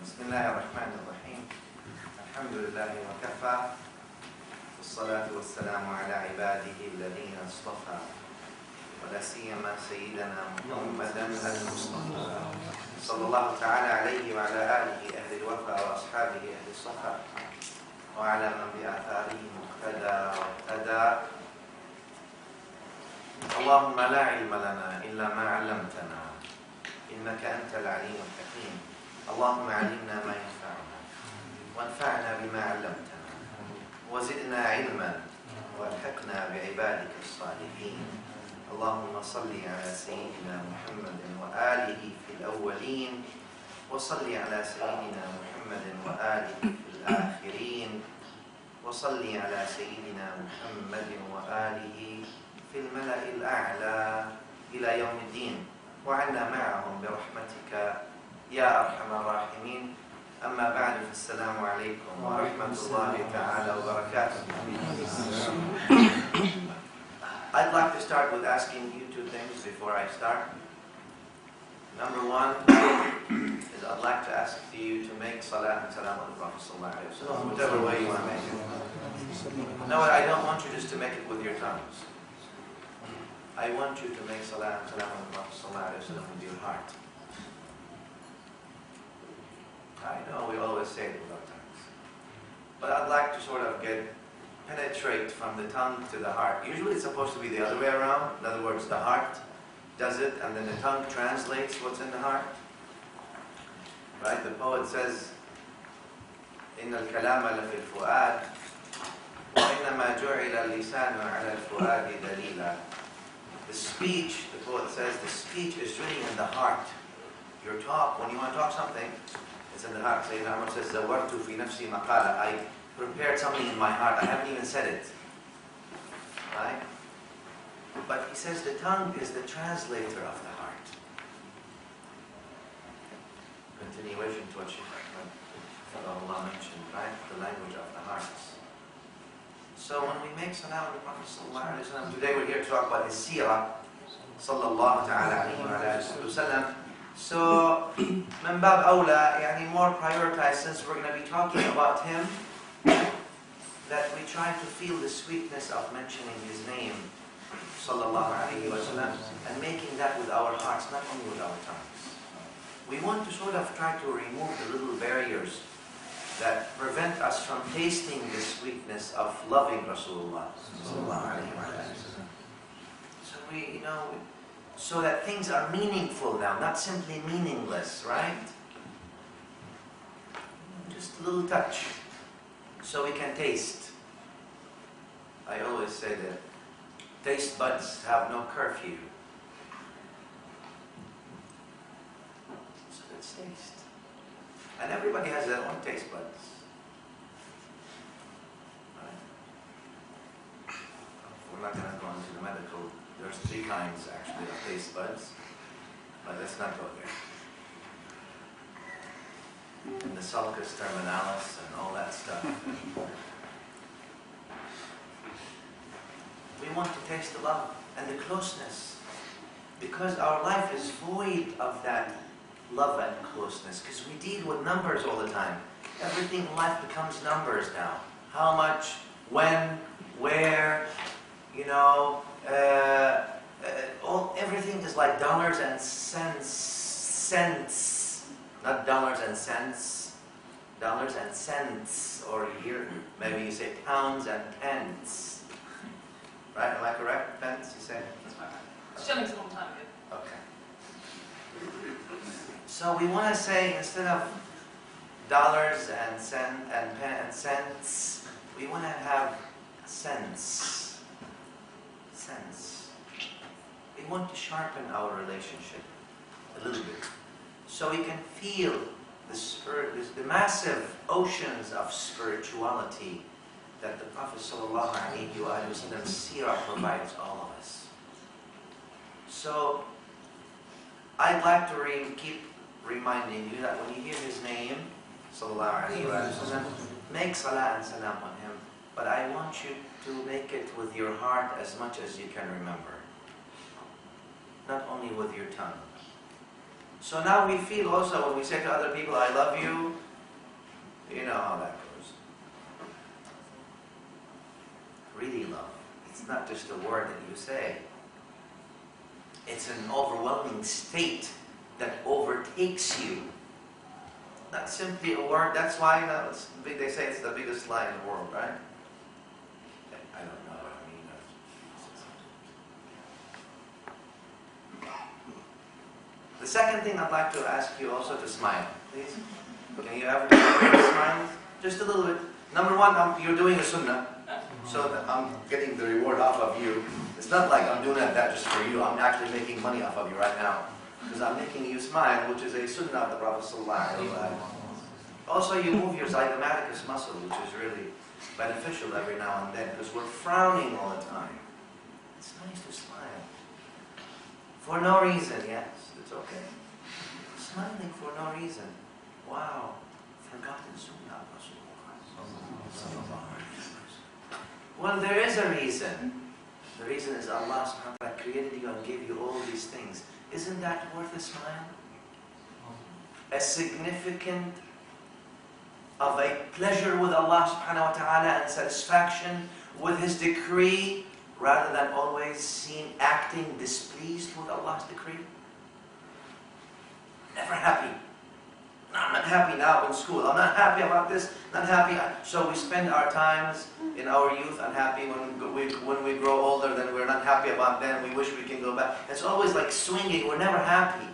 بسم الله الرحمن الرحيم. الحمد لله وكفى، والصلاة والسلام على عباده الذين اصطفى، ولا سيما سيدنا محمدا المصطفى صلى الله تعالى عليه وعلى آله أهل الوفا وأصحابه أهل الصفا، وعلى من بآثاره مقتدى واهتدى. اللهم لا علم لنا إلا ما علمتنا إنك أنت العليم الحكيم. اللهم علمنا ما ينفعنا وانفعنا بما علمتنا وزدنا علما والحقنا بعبادك الصالحين. اللهم صل على سيدنا محمد وآله في الأولين، وصل على سيدنا محمد وآله في الآخرين، وصل على سيدنا محمد وآله في الملأ الأعلى إلى يوم الدين، وعنا معهم برحمتك يا أرحم الراحمين. أما بعد، فالسلام عليكم ورحمة الله تعالى وبركاته. I'd like to start with asking you two things before I start. Number one is I'd like to ask you to make salat and salam on the Prophet ﷺ, whatever way you want to make it. No, I don't want you just to make it with your tongues. I want you to make salat and salam on the Prophet ﷺ with your heart. I know we always say it with our tongues, but I'd like to sort of penetrate from the tongue to the heart. Usually it's supposed to be the other way around. In other words, the heart does it and then the tongue translates what's in the heart. Right? The poet says, إِنَّ الْكَلَامَ لَفِي الْفُؤَادِ وَإِنَّمَا جُعِلَ اللِّسَانُ عَلَى الْفُؤَادِ دَلِيلًا. The speech, the poet says, the speech is really in the heart. Your talk, when you want to talk something, it's in the heart. Sayyidina Umar says, زَوَرْتُ فِي نَفْسِي مَقَالًا. I prepared something in my heart. I haven't even said it. Right? But he says the tongue is the translator of the heart. Continuation to what Allah mentioned, right? The language of the hearts. So when we make salam on the Prophet ﷺ, today we're here to talk about his Seerah, sallallahu ta'ala alayhi wa sallam. So, من باب أولى, يعني more prioritized, since we're going to be talking about him, that we try to feel the sweetness of mentioning his name, sallallahu alayhi wa sallam, and making that with our hearts, not only with our tongues. We want to sort of try to remove the little barriers that prevent us from tasting the sweetness of loving Rasulullah sallallahu alayhi wa sallam. So we, so that things are meaningful now, not simply meaningless, right? Just a little touch, so we can taste. I always say that taste buds have no curfew. So let's taste. And everybody has their own taste buds. Right? We're not going to go into the medical. There's 3 kinds actually of taste buds, but let's not go there. And the sulcus terminalis and all that stuff. We want to taste the love and the closeness, because our life is void of that love and closeness, because we deal with numbers all the time. Everything in life becomes numbers now. How much, when, where, everything is like dollars and cents, not dollars and cents, or here, maybe you say pounds and pence. Right, am I correct? Pence, you say? Shillings a long time ago. Okay. So we want to say, instead of dollars and cents, we want to have cents. Cents. We want to sharpen our relationship a little bit, so we can feel the massive oceans of spirituality that the Prophet ﷺ Seerah provides all of us. So I'd like to keep reminding you that when you hear his name, ﷺ, make salah and salam on him, but I want you to make it with your heart as much as you can remember, not only with your tongue. So now we feel also when we say to other people, I love you, you know how that goes. Really love. It's not just a word that you say. It's an overwhelming state that overtakes you. Not simply a word. That's why they say it's the biggest lie in the world, right? I don't know what I mean. The second thing I'd like to ask you also to smile, please. Can you ever smile? Just a little bit. Number one, you're doing a sunnah, so that I'm getting the reward off of you. It's not like I'm doing that just for you. I'm actually making money off of you right now. Because I'm making you smile, which is a sunnah of the Prophet ﷺ. Also, you move your zygomaticus muscle, which is really beneficial every now and then, because we're frowning all the time. It's nice to smile. For no reason, yes, it's okay. Smiling for no reason. Wow, forgotten sunnah of Rasulullah. Well, there is a reason. The reason is Allah subhanahu wa ta'ala created you and gave you all these things. Isn't that worth a smile? A significant of a pleasure with Allah subhanahu wa ta'ala and satisfaction with His decree rather than always acting displeased with Allah's decree? Never happy. I'm not happy now in school. I'm not happy about this. Not happy. So we spend our times in our youth unhappy. When we grow older, then we're not happy about them. We wish we can go back. It's always like swinging. We're never happy.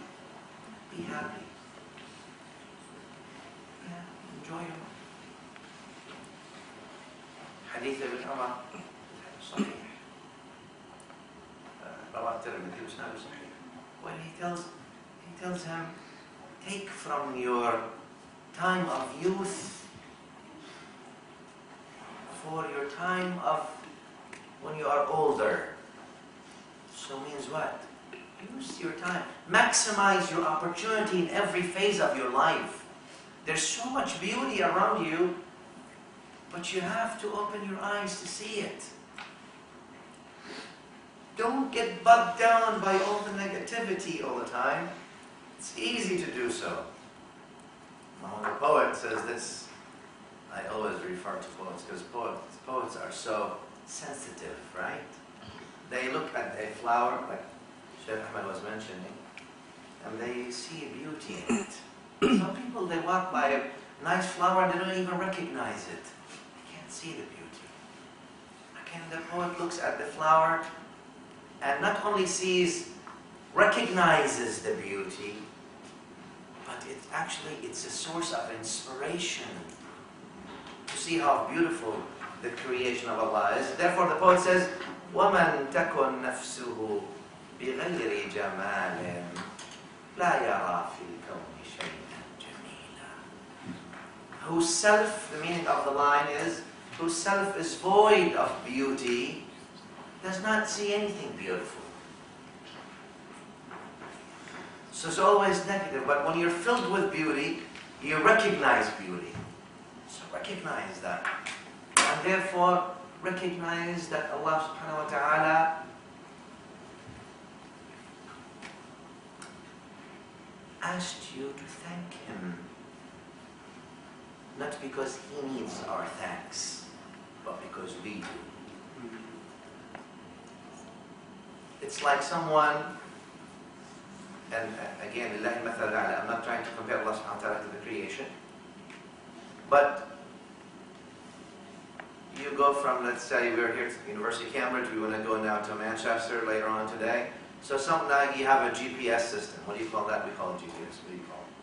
Be happy. Yeah, enjoy your life. Hadith ibn Umar. Sahih. Rawat Tirmidhi was not Sahih. When he tells him, take from your time of youth for your time of when you are older. So means what? Use your time. Maximize your opportunity in every phase of your life. There's so much beauty around you, but you have to open your eyes to see it. Don't get bogged down by all the negativity all the time. It's easy to do so. When the poet says this, I always refer to poets because poets are so sensitive, right? They look at a flower, like Shaykh Ahmed was mentioning, and they see beauty in it. Some people, they walk by a nice flower and they don't even recognize it. They can't see the beauty. Again, the poet looks at the flower and not only recognizes the beauty, but it's a source of inspiration to see how beautiful the creation of Allah is. Therefore the poet says, وَمَنْ تَكُنْ نَفْسُهُ بِغَيْرِ جَمَالٍ لَا يَرَى فِي الْكَوْنِ شَيْئًا جَمِيلًا. Whose self, the meaning of the line is, whose self is void of beauty, does not see anything beautiful. So it's always negative, but when you're filled with beauty, you recognize beauty. So recognize that. And therefore, recognize that Allah subhanahu wa ta'ala asked you to thank Him. Not because He needs our thanks, but because we do. It's like someone, and again, I'm not trying to compare Allah subhanahu wa ta'ala to the creation, but you go from, let's say we're here at University of Cambridge, we want to go now to Manchester later on today. So now you have a GPS system. What do you call that? We call it GPS. What do you call it?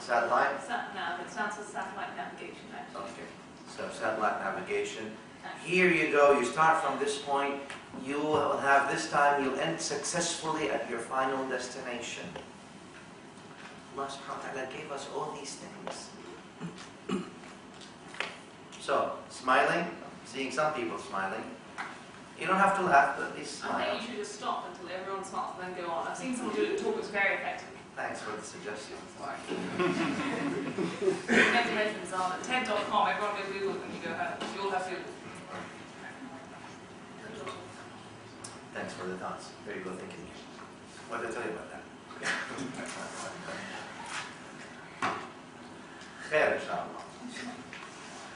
Satellite? Sat-nav. It stands for satellite navigation, actually. Okay. So satellite navigation. Here you go. You start from this point. You will have this time. You'll end successfully at your final destination. Allah subhanahu wa ta'ala gave us all these things. So, smiling, seeing some people smiling. You don't have to laugh, but at least smile. I think you should just stop until everyone smiles and then go on. I've seen someone do it at talk, it's very effective. Thanks for the suggestion. Sorry. Next measurements on TED.com, everyone go Google when you go home. You all have Google. Thanks for the thoughts. Very good thinking. What did I tell you about that? Khair, inshallah.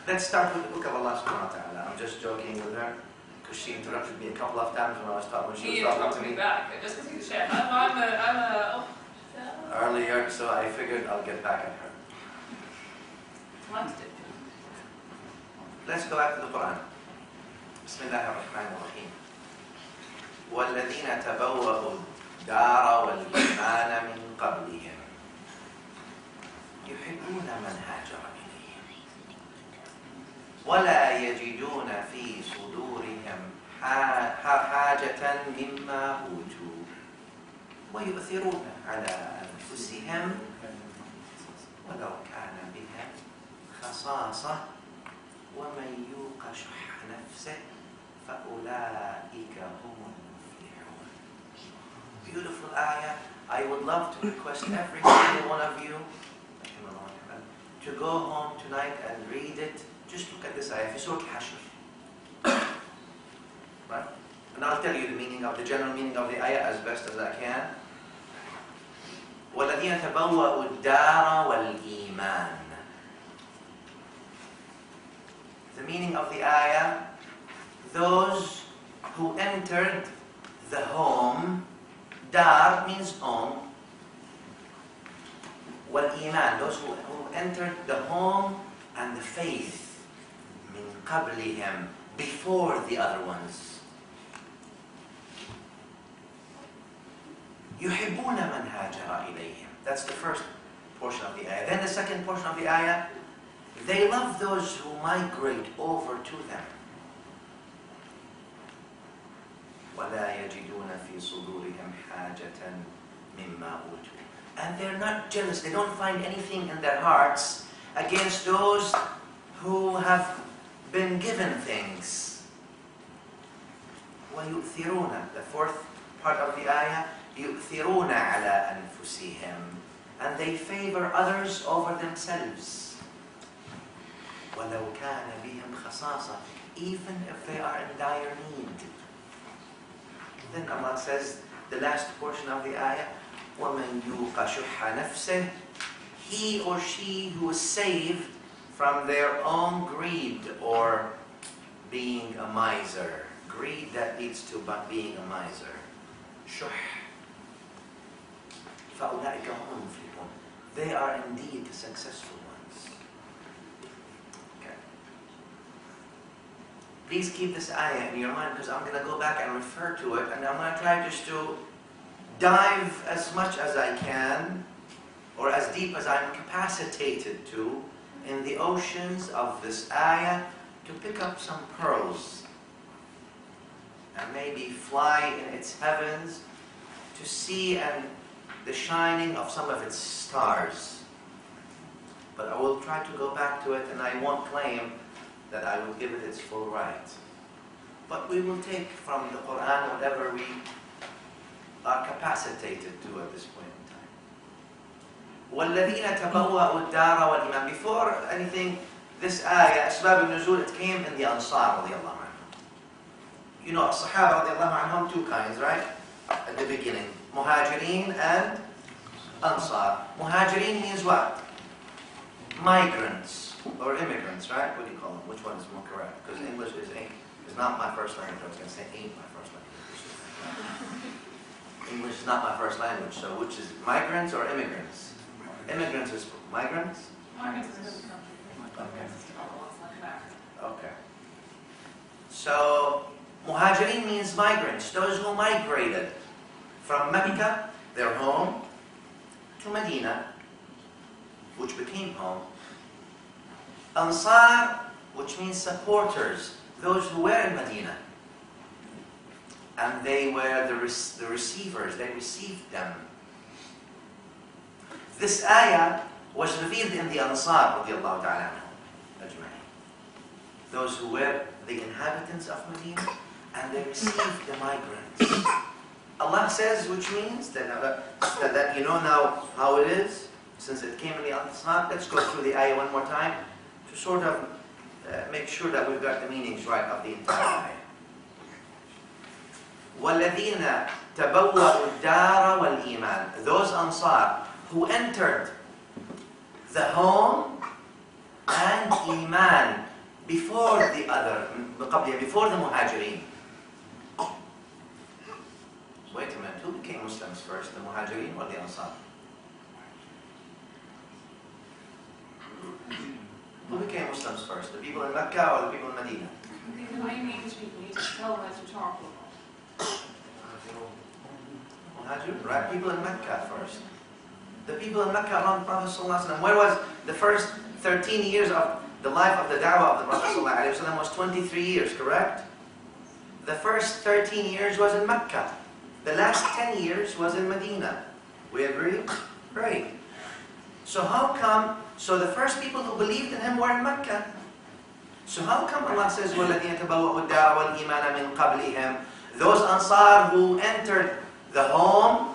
Let's start with the book of Allah subhanahu wa ta'ala. I'm just joking with her because she interrupted me a couple of times when I was talking. When she was talking to me back. Just because he's a chef. earlier, so I figured I'll get back at her. Let's go back to the Quran. Bismillah ar-Rahman ar-Rahim. وَالَّذِينَ تَبَوَّأُوا الدَّارَ وَالْإِيمَانَ مِنْ قَبْلِهِمْ يُحِبُّونَ مَنْ هَاجَرَ إِلَيْهِمْ وَلَا يَجِدُونَ فِي صُدُورِهِمْ حَاجَةً مِمَّا أُوتُوا وَيُؤْثِرُونَ عَلَى أَنفُسِهِمْ وَلَوْ كَانَ بِهِمْ خَصَاصَةٌ وَمَنْ يُوقَ شُحَّ نَفْسِهِ فَأُولَئِكَ هُمُ الْمُفْلِحُونَ. Beautiful ayah. I would love to request every single one of you to go home tonight and read it. Just look at this ayah. في سورة حشر. Right? And I'll tell you the meaning of the general meaning of the ayah as best as I can. وَالَّذِينَ تَبَوَّأُوا الدَّارَ وَالْإِيمَانَ. The meaning of the ayah, those who entered the home. Dar means home. Wal-Iman, those who entered the home and the faith. Min qablihim, before the other ones. يُحِبُّونَ مَنْ هَاجَرَ إِلَيْهِمْ. That's the first portion of the ayah. Then the second portion of the ayah, they love those who migrate over to them. وَلَا يَجِدُونَ فِي صُدُورِهِمْ حَاجَةً مِمَّا أُوتُوا. And they're not jealous. They don't find anything in their hearts against those who have been given things. وَيُؤْثِرُونَ. The fourth part of the ayah, يُؤْثِرُونَ عَلَى أَنفُسِهِمْ. And they favor others over themselves. وَلَوْ كَانَ بِهِمْ خَصَاصَةٌ. Even if they are in dire need. Then Allah says, the last portion of the ayah, وَمَنْ يُوقَ شُحَّ نَفْسِهِ. He or she who is saved from their own greed or being a miser. Greed that leads to being a miser. شُحْ. فَأُولَٰئِكَ هُمُ الْمُفْلِحُونَ. They are indeed the successful ones. Okay. Please keep this ayah in your mind because I'm going to go back and refer to it, and I'm going to try just to dive as much as I can or as deep as I'm capacitated to in the oceans of this ayah to pick up some pearls and maybe fly in its heavens to see the shining of some of its stars. But I will try to go back to it, and I won't claim that I will give it its full right. But we will take from the Quran whatever we are capacitated to at this point in time. وَالَّذِينَ تَبَوَّأُوا الدَّارَ وَالْإِيمَانَ. Before anything, this ayah, Asbab al-Nuzul, it came in the Ansar radiallahu anhum. You know, Sahaba radiallahu anhum, two kinds, right? At the beginning. Muhajirin and Ansar. Muhajirin means what? Migrants or immigrants, right? What do you call them? Which one is more correct? Because English is not my first language. I was going to say ain't my first language. English is not my first language, so which is migrants or immigrants? Immigrants is migrants? Migrants is a different country. Okay. So, Muhajirin means migrants, those who migrated from Mecca, their home, to Medina, which became home. Ansar, which means supporters, those who were in Medina. And they were the receivers, they received them. This ayah was revealed in the Ansar, radiallahu ta'ala anhum, those who were the inhabitants of Medina, and they received the migrants. Allah says, which means that you know now how it is, since it came in the Ansar. Let's go through the ayah one more time to sort of make sure that we've got the meanings right of the entire ayah. وَالَّذِينَ تَبَوَّأُوا الدَّارَ وَالْإِيمَانَ. Those Ansar who entered the home and Iman before the other, before the Muhajirin. Wait a minute, who became Muslims first, the Muhajirin or the Ansar? Who became Muslims first, the people in Mecca or the people in Medina? I think the main English people need to tell them it's rhetorical. Muhajirin, right? People in Mecca first. The people in Mecca around the Prophet ﷺ. Where was the first 13 years of the life of the da'wah of the Prophet ﷺ was 23 years, correct? The first 13 years was in Mecca. The last 10 years was in Medina. We agree? Great. So how come, so the first people who believed in him were in Mecca. So how come Allah says, وَالَّذِينَ تَبَوَّأُوا الدَّارَ وَالْإِيمَانَ مِنْ قَبْلِهِمْ? Those Ansar who entered the home,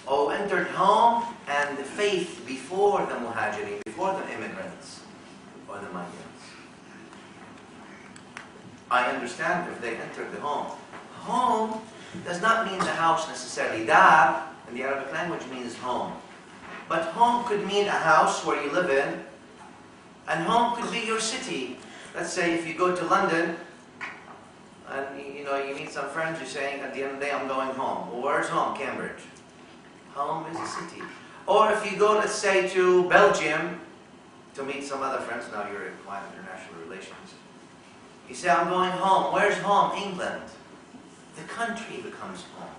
or entered home and the faith before the Muhajirin, before the immigrants or the migrants. I understand if they entered the home. Home does not mean the house necessarily. Dar in the Arabic language means home. But home could mean a house where you live in, and home could be your city. Let's say if you go to London and you meet some friends, you're saying at the end of the day I'm going home. Well, where's home? Cambridge. Home is a city. Or if you go, let's say, to Belgium to meet some other friends, now you're in quite international relations. You say, I'm going home. Where's home? England. The country becomes home.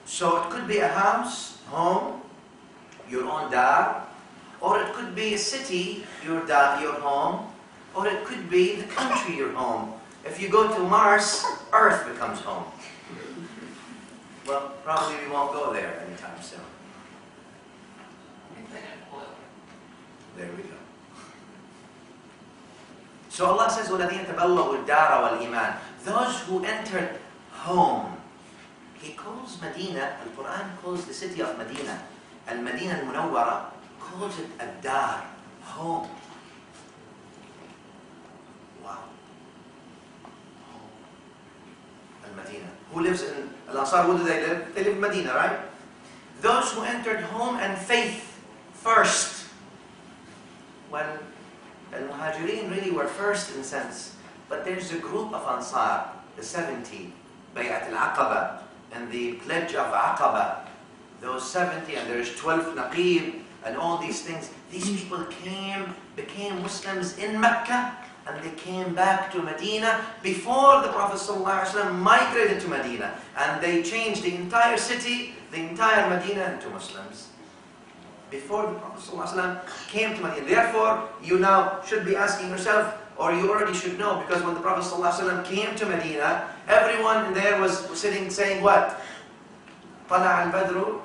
So it could be a house, home, your own dar, or it could be a city, your dar, your home, or it could be the country, your home. If you go to Mars, Earth becomes home. Well, probably we won't go there anytime soon. There we go. So Allah says, وَالَّذِينَ تَبَوَّأُوا الدَّارَ وَالْإِيمَانَ. Those who entered home. He calls Medina, the Quran calls the city of Medina, Al-Madina al-Munawwara, calls it ad-dar, home. Wow. Home. Al-Madina. Who lives in Al-Ansar, where do they live? They live in Medina, right? Those who entered home and faith first. Well, Al-Muhajirin really were first in a sense, but there's a group of Ansar, the 70, Bay'at al-Aqaba, and the pledge of Aqaba, those 70, and there's 12 Naqib, and all these things. These people became Muslims in Mecca, and they came back to Medina before the Prophet ﷺ migrated to Medina, and they changed the entire city, the entire Medina into Muslims. Before the Prophet ﷺ came to Medina. Therefore, you now should be asking yourself, or you already should know, because when the Prophet ﷺ came to Medina, everyone there was sitting saying what? طلع البدر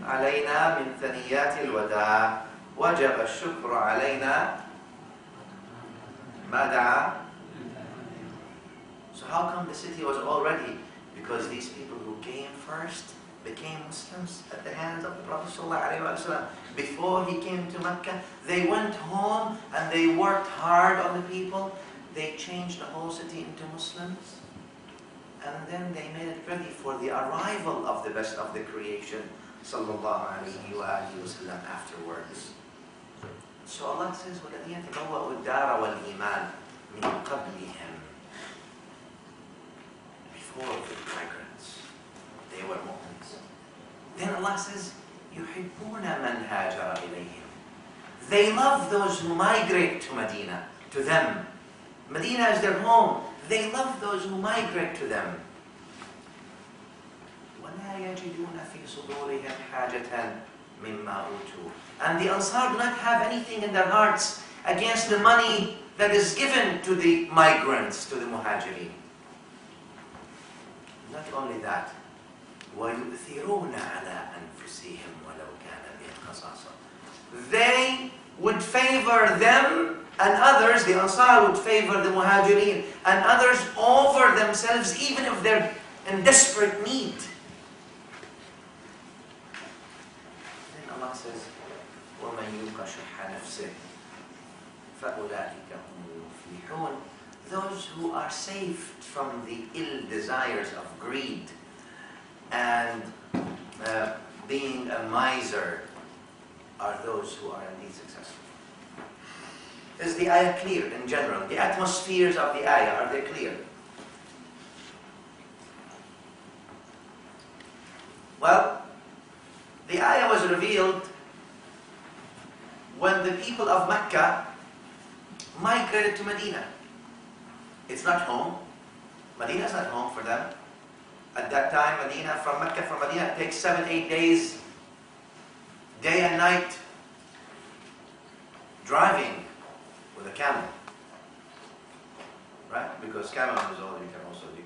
علينا من ثنيات الوداع وجب الشكر علينا ما دعا. So how come the city was all ready? Because these people who came first became Muslims at the hands of the Prophet ﷺ. Before he came to Mecca, they went home and they worked hard on the people. They changed the whole city into Muslims. And then they made it ready for the arrival of the best of the creation, sallallahu alayhi wa sallam, afterwards. So Allah says, وَالَّذِينَ تَبَوَّأُوا الدَّارَ وَالْإِيمَانَ مِنْ قَبْلِهِمْ. Before the migrants, they were Muslims. Then Allah says, يُحِبُّونَ مَنْ هَاجَرَ إِلَيْهِمْ. They love those who migrate to Medina, to them. Medina is their home. They love those who migrate to them. وَلَا يَجِدُونَ فِي صُدُورِهِمْ حَاجَةً مِمَّا أُوتُوا. And the Ansar do not have anything in their hearts against the money that is given to the migrants, to the Muhajirin. Not only that, وَيُؤْثِرُونَ عَلَىٰ أَنفُسِهِمْ وَلَوْ كَانَ بِهِمْ خَصَاصَةٌ. They would favor them and others, the Ansar would favor the Muhajirin and others over themselves, even if they're in desperate need. Then Allah says, وَمَنْ يُوقَ شُحَّ نَفْسِهِ فَأُولَٰئِكَ هُمُ الْمُفْلِحُونَ. Those who are saved from the ill desires of greed and being a miser are those who are indeed successful. Is the ayah clear in general? The atmospheres of the ayah, are they clear? Well, the ayah was revealed when the people of Mecca migrated to Medina. It's not home. Medina is not home for them. At that time, Medina, from Mecca, from Medina, it takes 7-8 days, day and night, driving with a camel. Right? Because camel is all you can also do.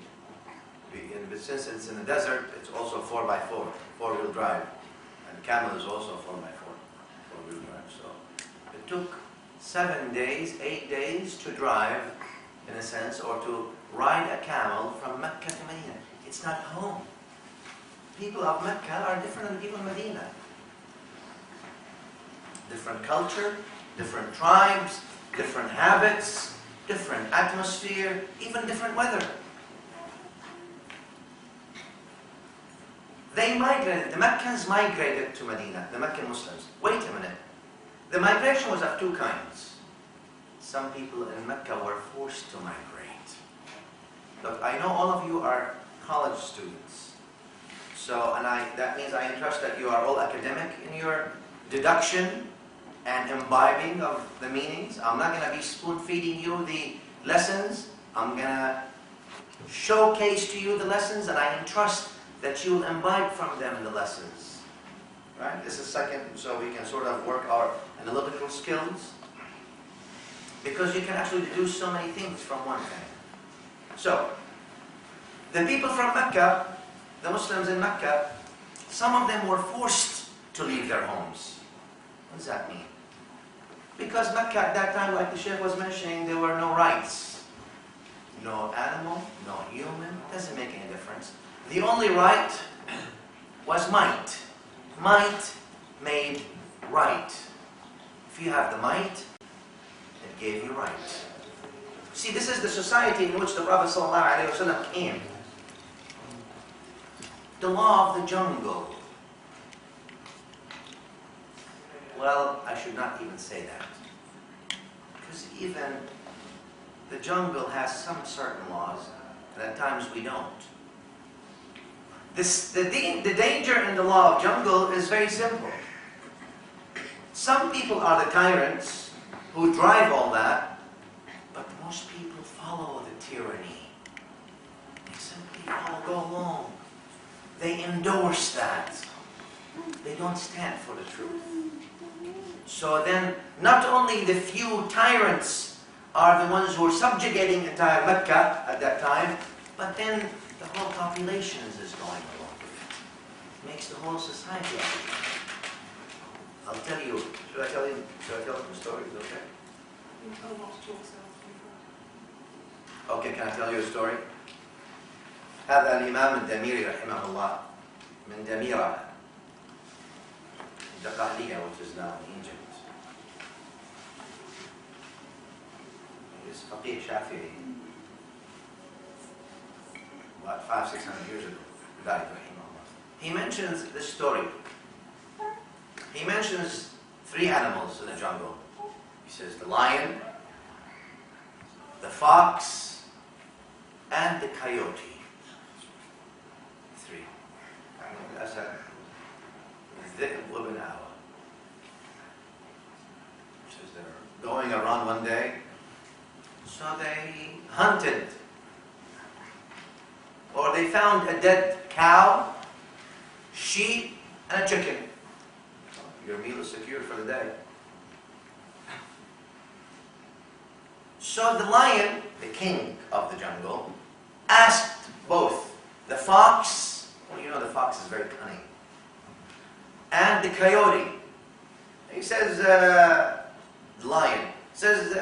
Since it's in the desert, it's also 4x4, four-wheel drive. And camel is also 4x4, four-wheel drive. So it took 7 days, 8 days to drive, in a sense, or to ride a camel from Mecca to Medina. It's not home. People of Mecca are different than people of Medina. Different culture, different tribes, different habits, different atmosphere, even different weather. They migrated, the Meccans migrated to Medina, the Meccan Muslims. Wait a minute. The migration was of two kinds. Some people in Mecca were forced to migrate. Look, I know all of you are college students. So, that means I trust that you are all academic in your deduction and imbibing of the meanings. I'm not going to be spoon-feeding you the lessons. I'm going to showcase to you the lessons, and I entrust that you will imbibe from them in the lessons. Right? This is second, so we can sort of work our analytical skills. Because you can actually deduce so many things from one thing. So, the people from Mecca, the Muslims in Mecca, some of them were forced to leave their homes. What does that mean? Because Mecca at that time, like the Shaykh was mentioning, there were no rights. No animal, no human, doesn't make any difference. The only right was might. Might made right. If you have the might, it gave you right. See, this is the society in which the Prophet ﷺ came. The law of the jungle. Well, I should not even say that. Because even the jungle has some certain laws, and at times we don't. The danger in the law of jungle is very simple. Some people are the tyrants who drive all that, but most people follow the tyranny. They simply go along. They endorse that. They don't stand for the truth. So then, not only the few tyrants are the ones who are subjugating entire Mecca at that time, but then the whole population is going along with it. It makes the whole society up. I'll tell you. Should I tell you the story? Is it okay? You tell what to talk Okay, can I tell you a story? هذا الإمام الدميري رحمه الله من دميرة الدقهلية, which is now in Egypt. He is faqih Shafi'i. About 500-600 years ago, died rahimahullah. He mentions this story. He mentions 3 animals in the jungle. He says the lion, the fox, and the coyote. 3. الأسد, الذئب وابن أوى. He says they're going around one day, so they hunted. Or they found a dead cow, sheep, and a chicken. Your meal is secured for the day. So the lion, the king of the jungle, asked both the fox, well, you know the fox is very cunning, and the coyote. He says, the lion says,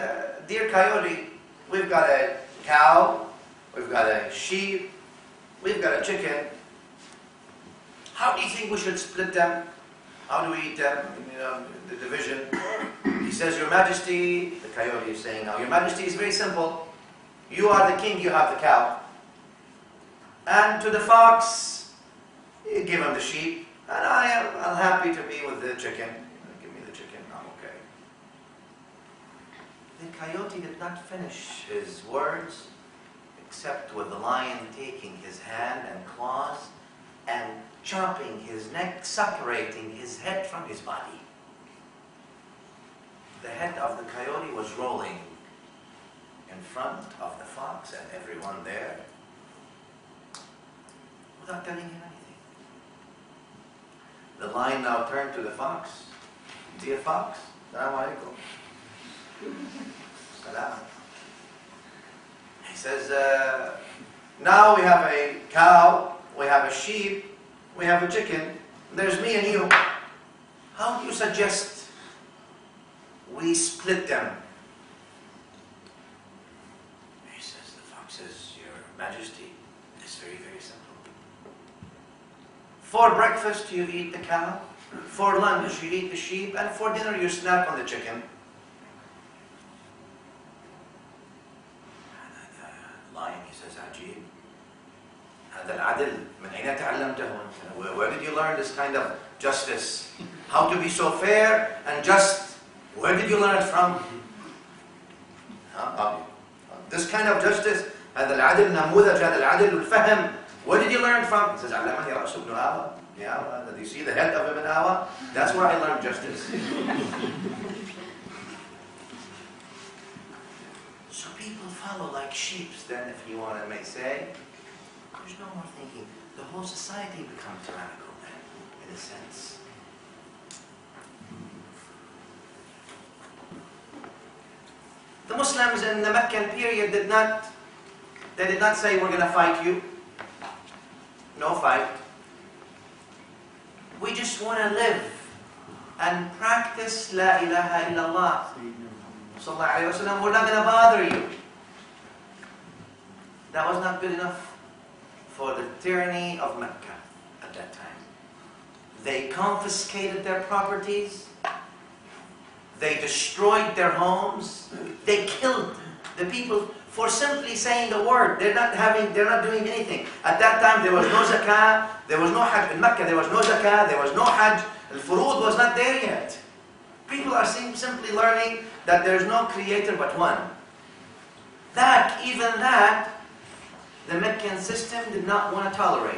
dear coyote, we've got a cow, we've got a sheep, we've got a chicken. How do you think we should split them? How do we eat them? You know, the division. He says, Your Majesty, the coyote is saying now, Your Majesty is very simple. You are the king, you have the cow. And to the fox, you give him the sheep. And I'm happy to be with the chicken. Give me the chicken, I'm okay. The coyote did not finish his words, except with the lion taking his hand and claws and chopping his neck, separating his head from his body. The head of the coyote was rolling in front of the fox and everyone there, without telling him anything. The lion now turned to the fox. Dear fox, Assalamu alaikum. Salam. He says, now we have a cow, we have a sheep, we have a chicken, there's me and you. How do you suggest we split them? He says, the fox says, Your Majesty, it's very, very simple. For breakfast you eat the cow, for lunch you eat the sheep, and for dinner you snack on the chicken. Lion, he says, Ajib. هذا العدل من أين تعلمته? Where did you learn this kind of justice? How to be so fair and just? Where did you learn it from? This kind of justice, هذا العدل نموذج هذا العدل والفهم. Where did you learn it from? He says, علمني رأس ابن آوى. Yeah, did you see the head of Ibn Awa? That's where I learned justice. So people follow like sheep, then, if you want to say. There's no more thinking. The whole society becomes tyrannical then, in a sense. The Muslims in the Meccan period did not say, we're going to fight you. No fight. We just want to live and practice La ilaha illallah. Sallallahu alayhi wa sallam, we're not going to bother you. That was not good enough for the tyranny of Mecca at that time. They confiscated their properties. They destroyed their homes. They killed the people for simply saying the word. They're not doing anything. At that time there was no zakah, there was no hajj. In Mecca there was no zakah, there was no hajj. Al-furud was not there yet. People are simply learning that there's no creator but one. Even that, the Meccan system did not want to tolerate.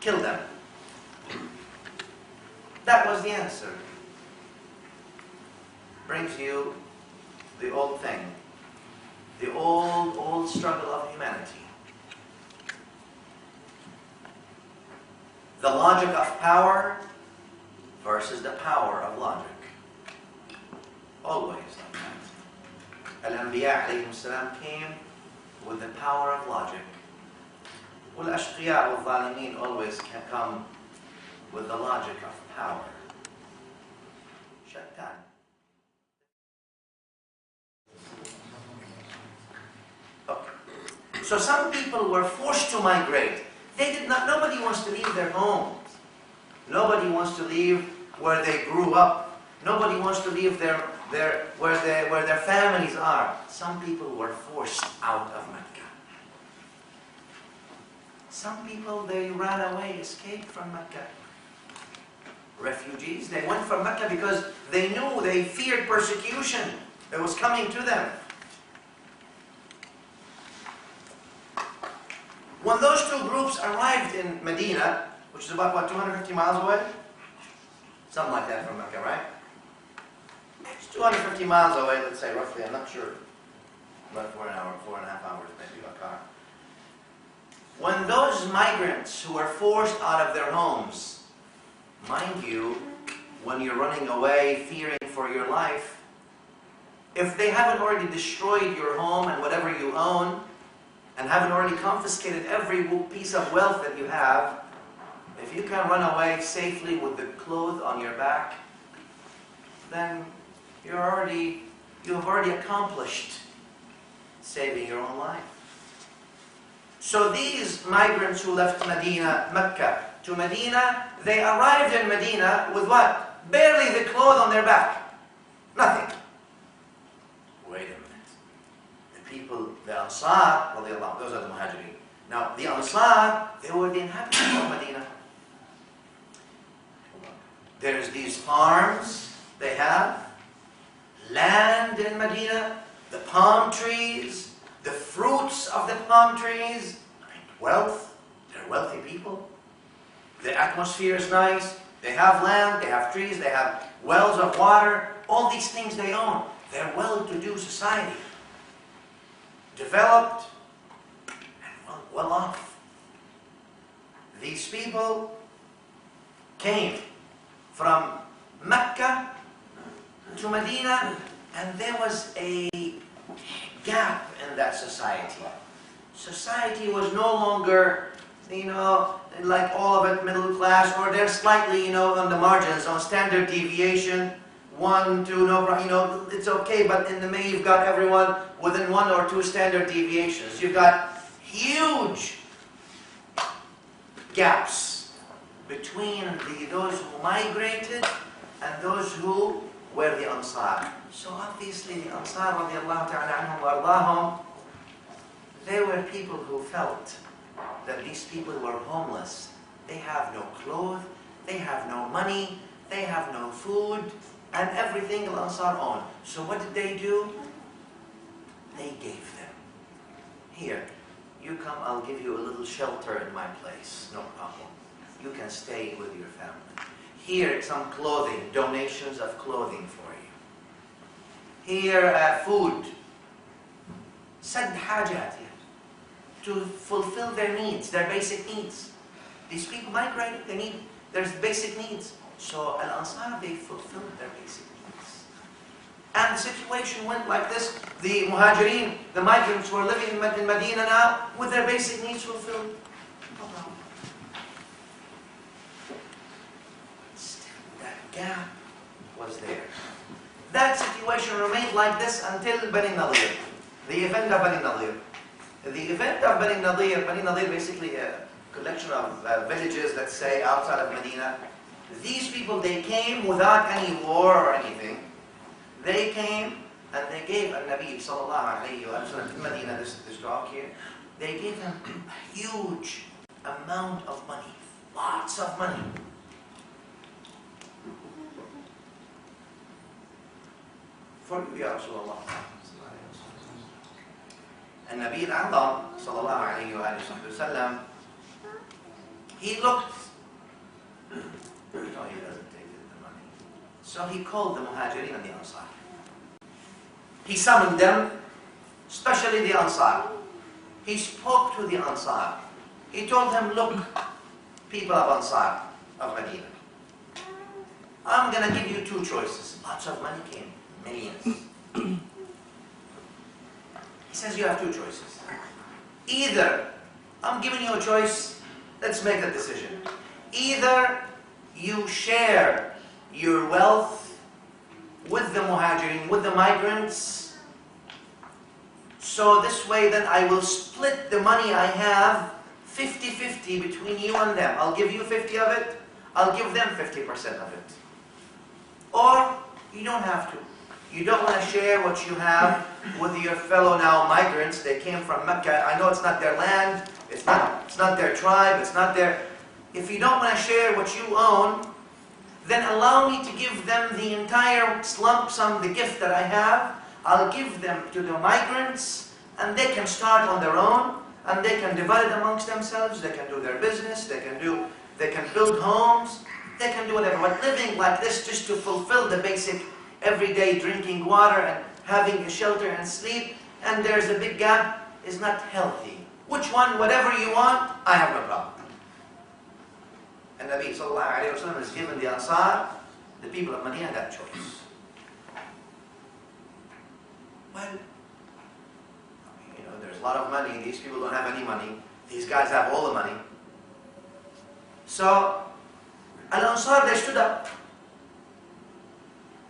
Kill them. That was the answer. Brings you the old thing. The old struggle of humanity. The logic of power versus the power of logic. Always like that. Al-Anbiya alayhim salam came with the power of logic. Wal-Ashqiya wal-Zalimeen always come with the logic of power. Shaitan. So some people were forced to migrate. Nobody wants to leave their homes. Nobody wants to leave where they grew up. Nobody wants to leave where their families are. Some people were forced out of Mecca. Some people, they ran away, escaped from Mecca. Refugees, they went from Mecca because they feared persecution that was coming to them. When those two groups arrived in Medina, which is about, 250 miles away? Something like that from Mecca, right? It's 250 miles away, let's say, roughly, I'm not sure. About 4.5 hours maybe by car. When those migrants who were forced out of their homes, mind you, when you're running away, fearing for your life, if they haven't already destroyed your home and whatever you own, and haven't already confiscated every piece of wealth that you have, if you can run away safely with the clothes on your back, then you have already accomplished saving your own life. So these migrants who left Mecca to Medina, they arrived in Medina with what? Barely the clothes on their back. Nothing. Wait a minute. The people people, the Ansar, radiallahu, those are the Muhajirin. Now, the Ansar, they were the inhabitants of Medina. There's these farms they have, land in Medina, the palm trees, the fruits of the palm trees, wealth, they're wealthy people. The atmosphere is nice, they have land, they have trees, they have wells of water, all these things they own. They're well-to-do society, developed and well off. These people came from Mecca to Medina, and there was a gap in that society. Society was no longer, like all of it middle class, or they're slightly, on the margins, on standard deviation, 1, 2, it's okay, but in the main you've got everyone within 1 or 2 standard deviations. You've got huge gaps between those who migrated and those who were the Ansar. So obviously the Ansar, radiallahu ta'ala anhum wa ardahum, they were people who felt that these people were homeless. They have no clothes, they have no money, they have no food, and everything the Ansar owned. So what did they do? They gave them. Here, you come, I'll give you a little shelter in my place, no problem. You can stay with your family. Here, some clothing, donations of clothing for you. Here, food. Sadd hajat, to fulfill their needs, their basic needs. These people migrated, they need their basic needs. So Al-Ansar, they fulfilled their basic needs. And the situation went like this. The Muhajirin, the migrants were living in Medina now with their basic needs fulfilled. No problem. Still, that gap was there. That situation remained like this until Bani Nadir. The event of Bani Nadir. The event of Bani Nadir basically a collection of villages, let's say, outside of Medina. These people, they came without any war or anything. They came and they gave Al-Nabi sallallahu alayhi wa sallam in Medina, this rock here, they gave him a huge amount of money, lots of money. For you, Ya Rasulullah. Al-Nabi al-Azam sallallahu alayhi wa sallam, he looked. No, he doesn't take the money. So he called the Muhajirin and the Ansar. He summoned them, especially the Ansar. He spoke to the Ansar. He told them, look, people of Ansar, of Medina, I'm going to give you 2 choices. Lots of money came, millions. He says you have 2 choices. Either, I'm giving you a choice, let's make a decision. Either you share your wealth with the Muhajirin, with the migrants. So this way then I will split the money I have 50-50 between you and them. I'll give you 50 of it, I'll give them 50% of it. Or you don't have to. You don't want to share what you have with your fellow now migrants. They came from Mecca. I know it's not their land, it's not their tribe, it's not their... If you don't want to share what you own, then allow me to give them the entire lump sum, the gift that I have. I'll give them to the migrants, and they can start on their own, and they can divide it amongst themselves. They can do their business. They can build homes. They can do whatever. But living like this just to fulfill the basic everyday drinking water and having a shelter and sleep, and there's a big gap, is not healthy. Which one, whatever you want, I have no problem. And Nabi sallallahu alayhi wa sallam has given the Ansar, the people of Medina, that choice. Well, there's a lot of money. These people don't have any money. These guys have all the money. So, Al-Ansar, they stood up.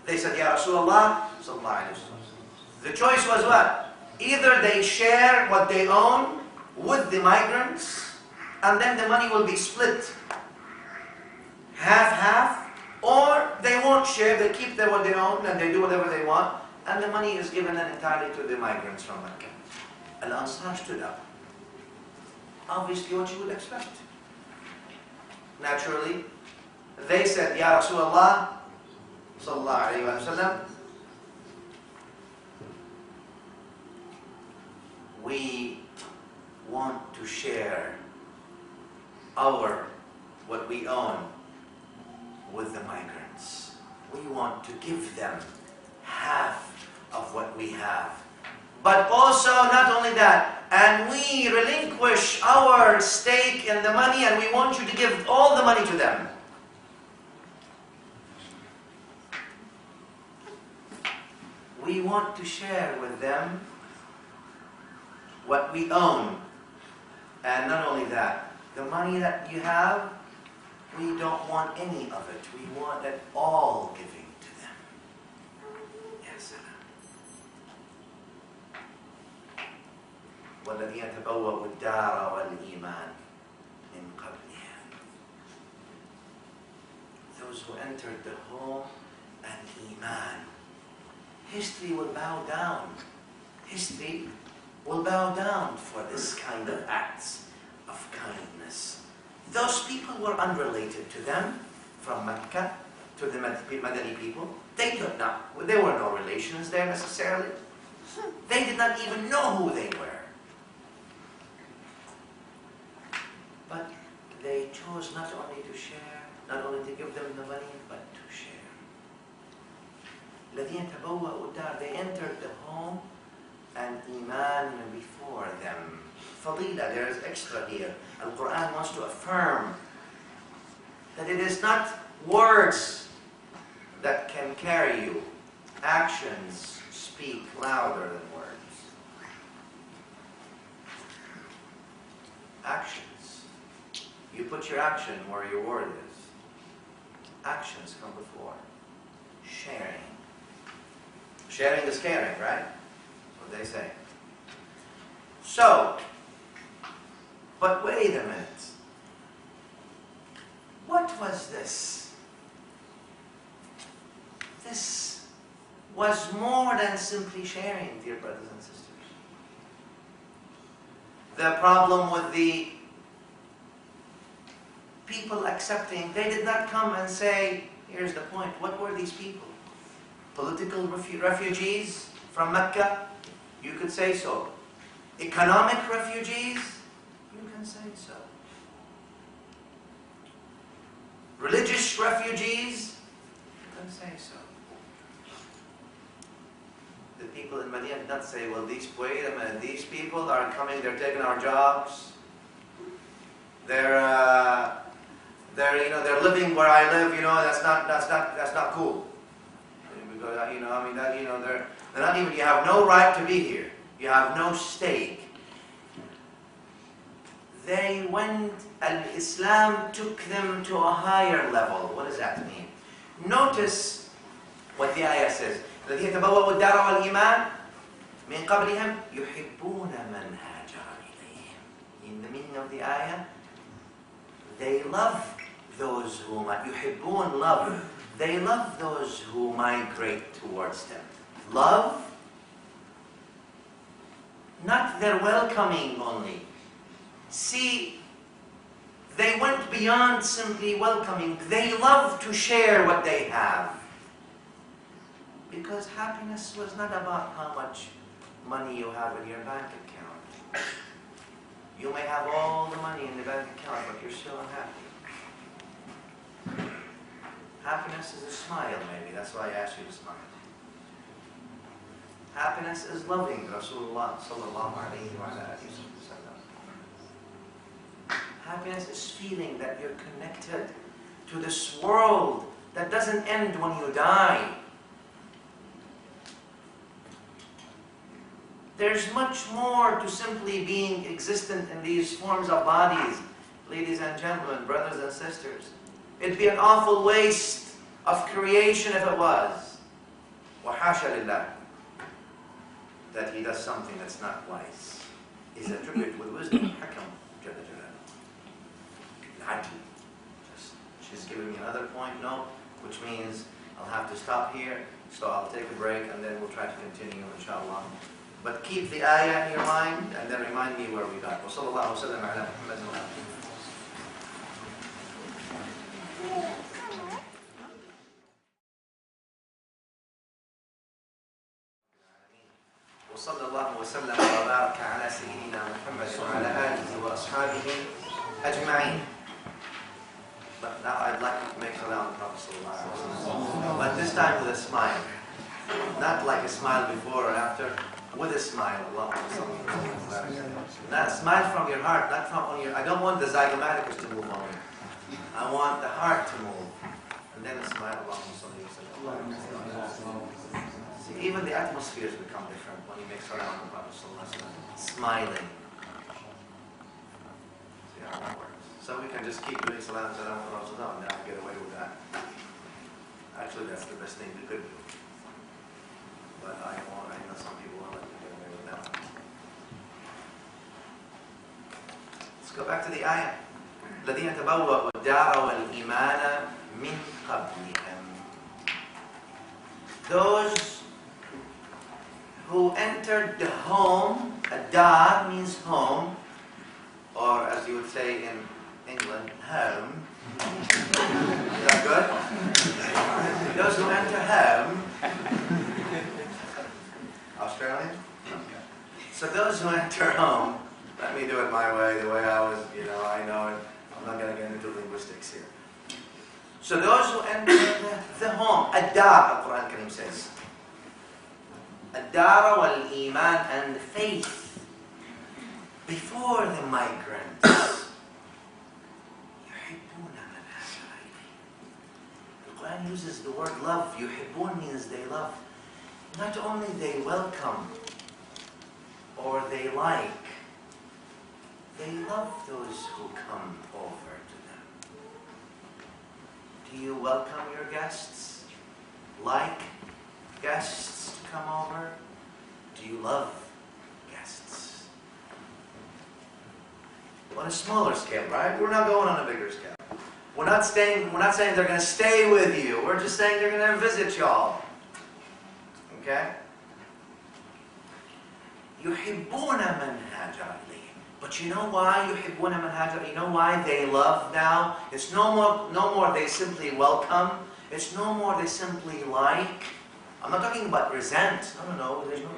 They said, Ya Rasulullah, sallallahu alayhi wa sallam. The choice was what? Either they share what they own with the migrants, and then the money will be split half-half, or they won't share, they keep what they own and they do whatever they want, and the money is given entirely to the migrants from Mecca. Al-Ansar stood up. Obviously what you would expect. Naturally, they said, Ya Rasulullah, sallallahu alayhi wa sallam, we want to share what we own with the migrants. We want to give them half of what we have. But also, not only that, and we relinquish our stake in the money and we want you to give all the money to them. We want to share with them what we own. And not only that, the money that you have, we don't want any of it. We want it all giving to them. Yes, وَالَّذِينَ تَبَوَّأُوا الدَّارَ وَالْإِيمَانَ مِنْ قَبْلِهِمْ. Those who entered the home and Iman. History will bow down. History will bow down for this kind of acts of kindness. Those people were unrelated to them, from Mecca to the Madani people. There were no relations there necessarily. They did not even know who they were. But they chose not only to share, not only to give them the money, but to share. الَّذِينَ تَبَوَّأُوا الدَّارَ. They entered the home and Iman before them. Fadila, there is extra here. Al-Quran wants to affirm that it is not words that can carry you. Actions speak louder than words. Actions. You put your action where your word is. Actions come before. Sharing. Sharing is caring, right? That's what they say. So, but wait a minute. What was this? This was more than simply sharing, dear brothers and sisters. The problem with the people accepting, they did not come and say, here's the point, what were these people? Political refugees from Mecca? You could say so. Economic refugees? You can say so. Religious refugees? You can say so. The people in Medina did not say, well, wait a minute, these people are coming, they're taking our jobs. They're living where I live, that's not cool. Because, they're not even, you have no right to be here. You have no stake. They went, Islam took them to a higher level. What does that mean? Notice what the ayah says. الَّذِينَ تَبَوَّأُوا الدَّارَ وَالْإِيمَانَ مِنْ قَبْلِهِمْ يُحِبُّونَ مَنْ هَاجَرَ إِلَيْهِمْ. In the meaning of the ayah, they love those who يُحِبُّونَ love. They love those who migrate towards them. Love, not their welcoming only. See, they went beyond simply welcoming. They love to share what they have. Because happiness was not about how much money you have in your bank account. You may have all the money in the bank account, but you're still unhappy. Happiness is a smile, maybe. That's why I asked you to smile. Happiness is loving Rasulullah sallallahu alayhi wa sallam. Happiness is feeling that you're connected to this world that doesn't end when you die. There's much more to simply being existent in these forms of bodies, ladies and gentlemen, brothers and sisters. It'd be an awful waste of creation if it was. وَحَاشَ لِلَّهِ. That he does something that's not wise. He's attributed with wisdom, حَكَمْ جَلَ جَلَالُهُ. She's giving me another point, no, which means I'll have to stop here. So I'll take a break and then we'll try to continue, inshallah. But keep the ayah in your mind and then remind me where we got. وصلى الله وسلم على محمد وعلى آله. وصلى الله وسلم وبارك على سيدنا محمد وعلى آله وأصحابه أجمعين. But now I'd like to make salam to Prophet sallallahu alaihi wasallam. But this time with a smile. Not like a smile before or after, with a smile. Not smile from your heart, not from on your. I don't want the zygomaticus to move only. I want the heart to move. And then a smile. See, even the atmospheres become different when you make salam to Prophet sallallahu alaihi wasallam. Smiling. See how that works. So we can just keep doing salam to Rasulullah and now get away with that. Actually, that's the best thing we could do. But I know some people won't let me get away with that. Let's go back to the ayah. الذين تبوأوا الدار والإيمان من قبلهم. Those who entered the home, dar means home, or as you would say in England, home. Is that good? Those who enter home. Australian? So those who enter home, let me do it my way, the way I was, I know it. I'm not going to get into linguistics here. So those who enter the home, ad-dar, the Quran Kareem says. Ad-dar wal-iman, and faith before the migrants. The Quran uses the word love. Yuhibbun means they love. Not only they welcome or they like, they love those who come over to them. Do you welcome your guests? Like guests to come over? Do you love guests? On a smaller scale, right? We're not going on a bigger scale. We're not saying they're going to stay with you. We're just saying they're going to visit y'all. Okay? يُحِبُّونَ مَنْ هَاجَرَ إِلَيْهِمْ. But you know why يُحِبُّونَ مَنْ هَاجَرَ? You know why they love now? It's no more they simply welcome. It's no more they simply like. I'm not talking about resent. No. There's no.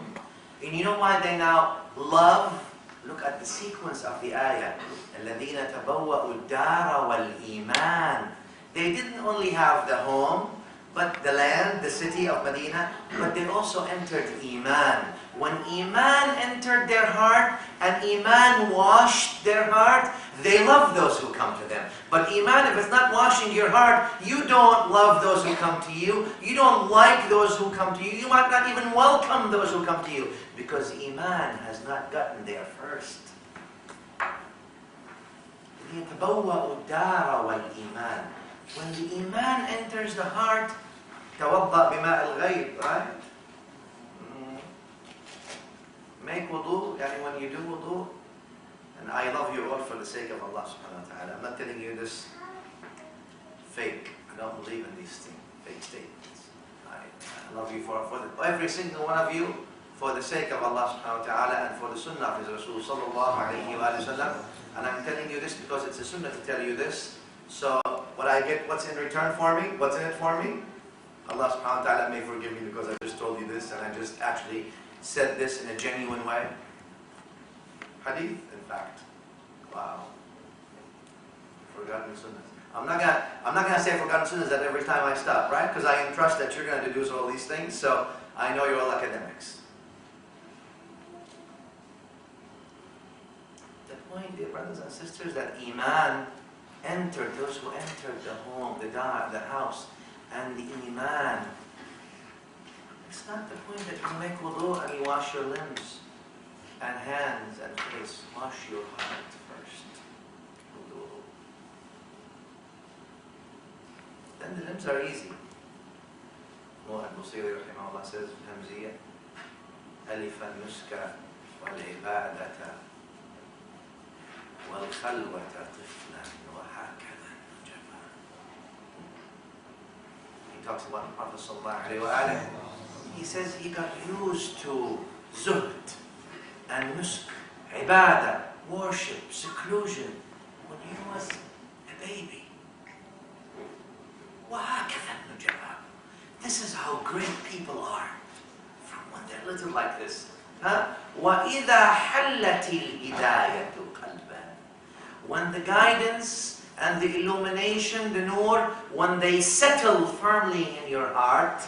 And you know why they now love? Look at the sequence of the ayah. الَّذِينَ تَبَوَّأُوا الدَّارَ وَالْإِيمَانِ. They didn't only have the home, but the land, the city of Medina, but they also entered Iman. When Iman entered their heart and Iman washed their heart, they love those who come to them. But Iman, if it's not washing your heart, you don't love those who come to you. You don't like those who come to you. You might not even welcome those who come to you because Iman has not gotten there first. يَتَبَوَّأُ الدَّارَ وَالْإِيمَانِ. When the Iman enters the heart, توضأ بماء الغيب, right? Make wudu, when you do wudu, and I love you all for the sake of Allah subhanahu wa ta'ala. I'm not telling you this fake. I don't believe in these fake statements. I love you for every single one of you for the sake of Allah subhanahu wa ta'ala and for the sunnah of His Rasul sallallahu alayhi wa sallam. And I'm telling you this because it's a sunnah to tell you this. So what I get, what's in return for me? What's in it for me? Allah subhanahu wa ta'ala may forgive me because I just told you this and I just actually said this in a genuine way. Hadith, in fact. Wow. Forgotten sunnahs. I'm not gonna say forgotten sunnahs that every time I stop, right? Because I trust that you're gonna deduce all these things, so I know you're all academics. The point, dear brothers and sisters, that Iman entered, those who entered the home, the house, and the Iman. It's not the point that you make wudu and you wash your limbs and hands and face. Wash your heart first. Wudu. Then the limbs are easy. Al-Busiri rahimahullah says, Hamziyya, Alifan nuska wal-ibadata wal-khalwata tiflan wa hakadha jafa. he talks about the Prophet ﷺ. He says he got used to zuhd and nusk, ibadah, worship, seclusion when he was a baby. وهكذا النجباء. This is how great people are from when they're little like this. وَإِذَا حَلَّتِ الْهِدَايَةُ قَلْبًا. When the guidance and the illumination, the nur, when they settle firmly in your heart,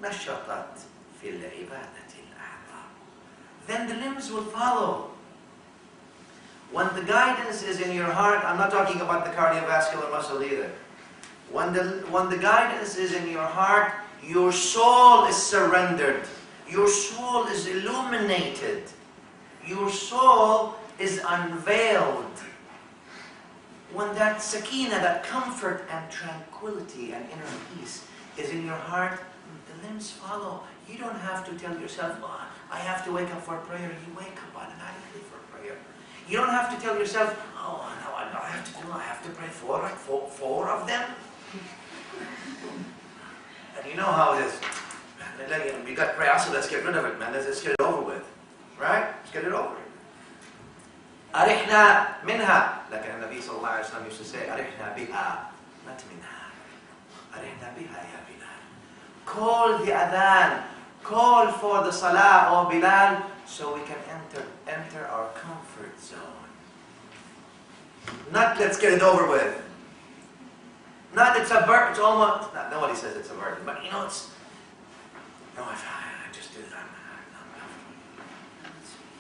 نشطت في العبادة الأعضاء. Then the limbs will follow. When the guidance is in your heart, I'm not talking about the cardiovascular muscle either. When the guidance is in your heart, your soul is surrendered. Your soul is illuminated. Your soul is unveiled. When that sakina, that comfort and tranquility and inner peace is in your heart, the limbs follow. You don't have to tell yourself, oh, I have to wake up for prayer. You wake up automatically for prayer. You don't have to tell yourself, oh, no, I have to pray four of them. And you know how it is. We got prayer, so let's get rid of it, man. Let's get it over with. Right? Let's get it over. أرحنا منها. لكن النبي صلى الله عليه وسلم used to say, أرحنا بها. Not منها. أرحنا بها يا بلال. Call the adhan. Call for the salah, O Bilal, so we can enter our comfort zone. Not let's get it over with. Not it's a burden. It's almost, nobody says it's a burden, but you know it's, no, if I just do that, I'm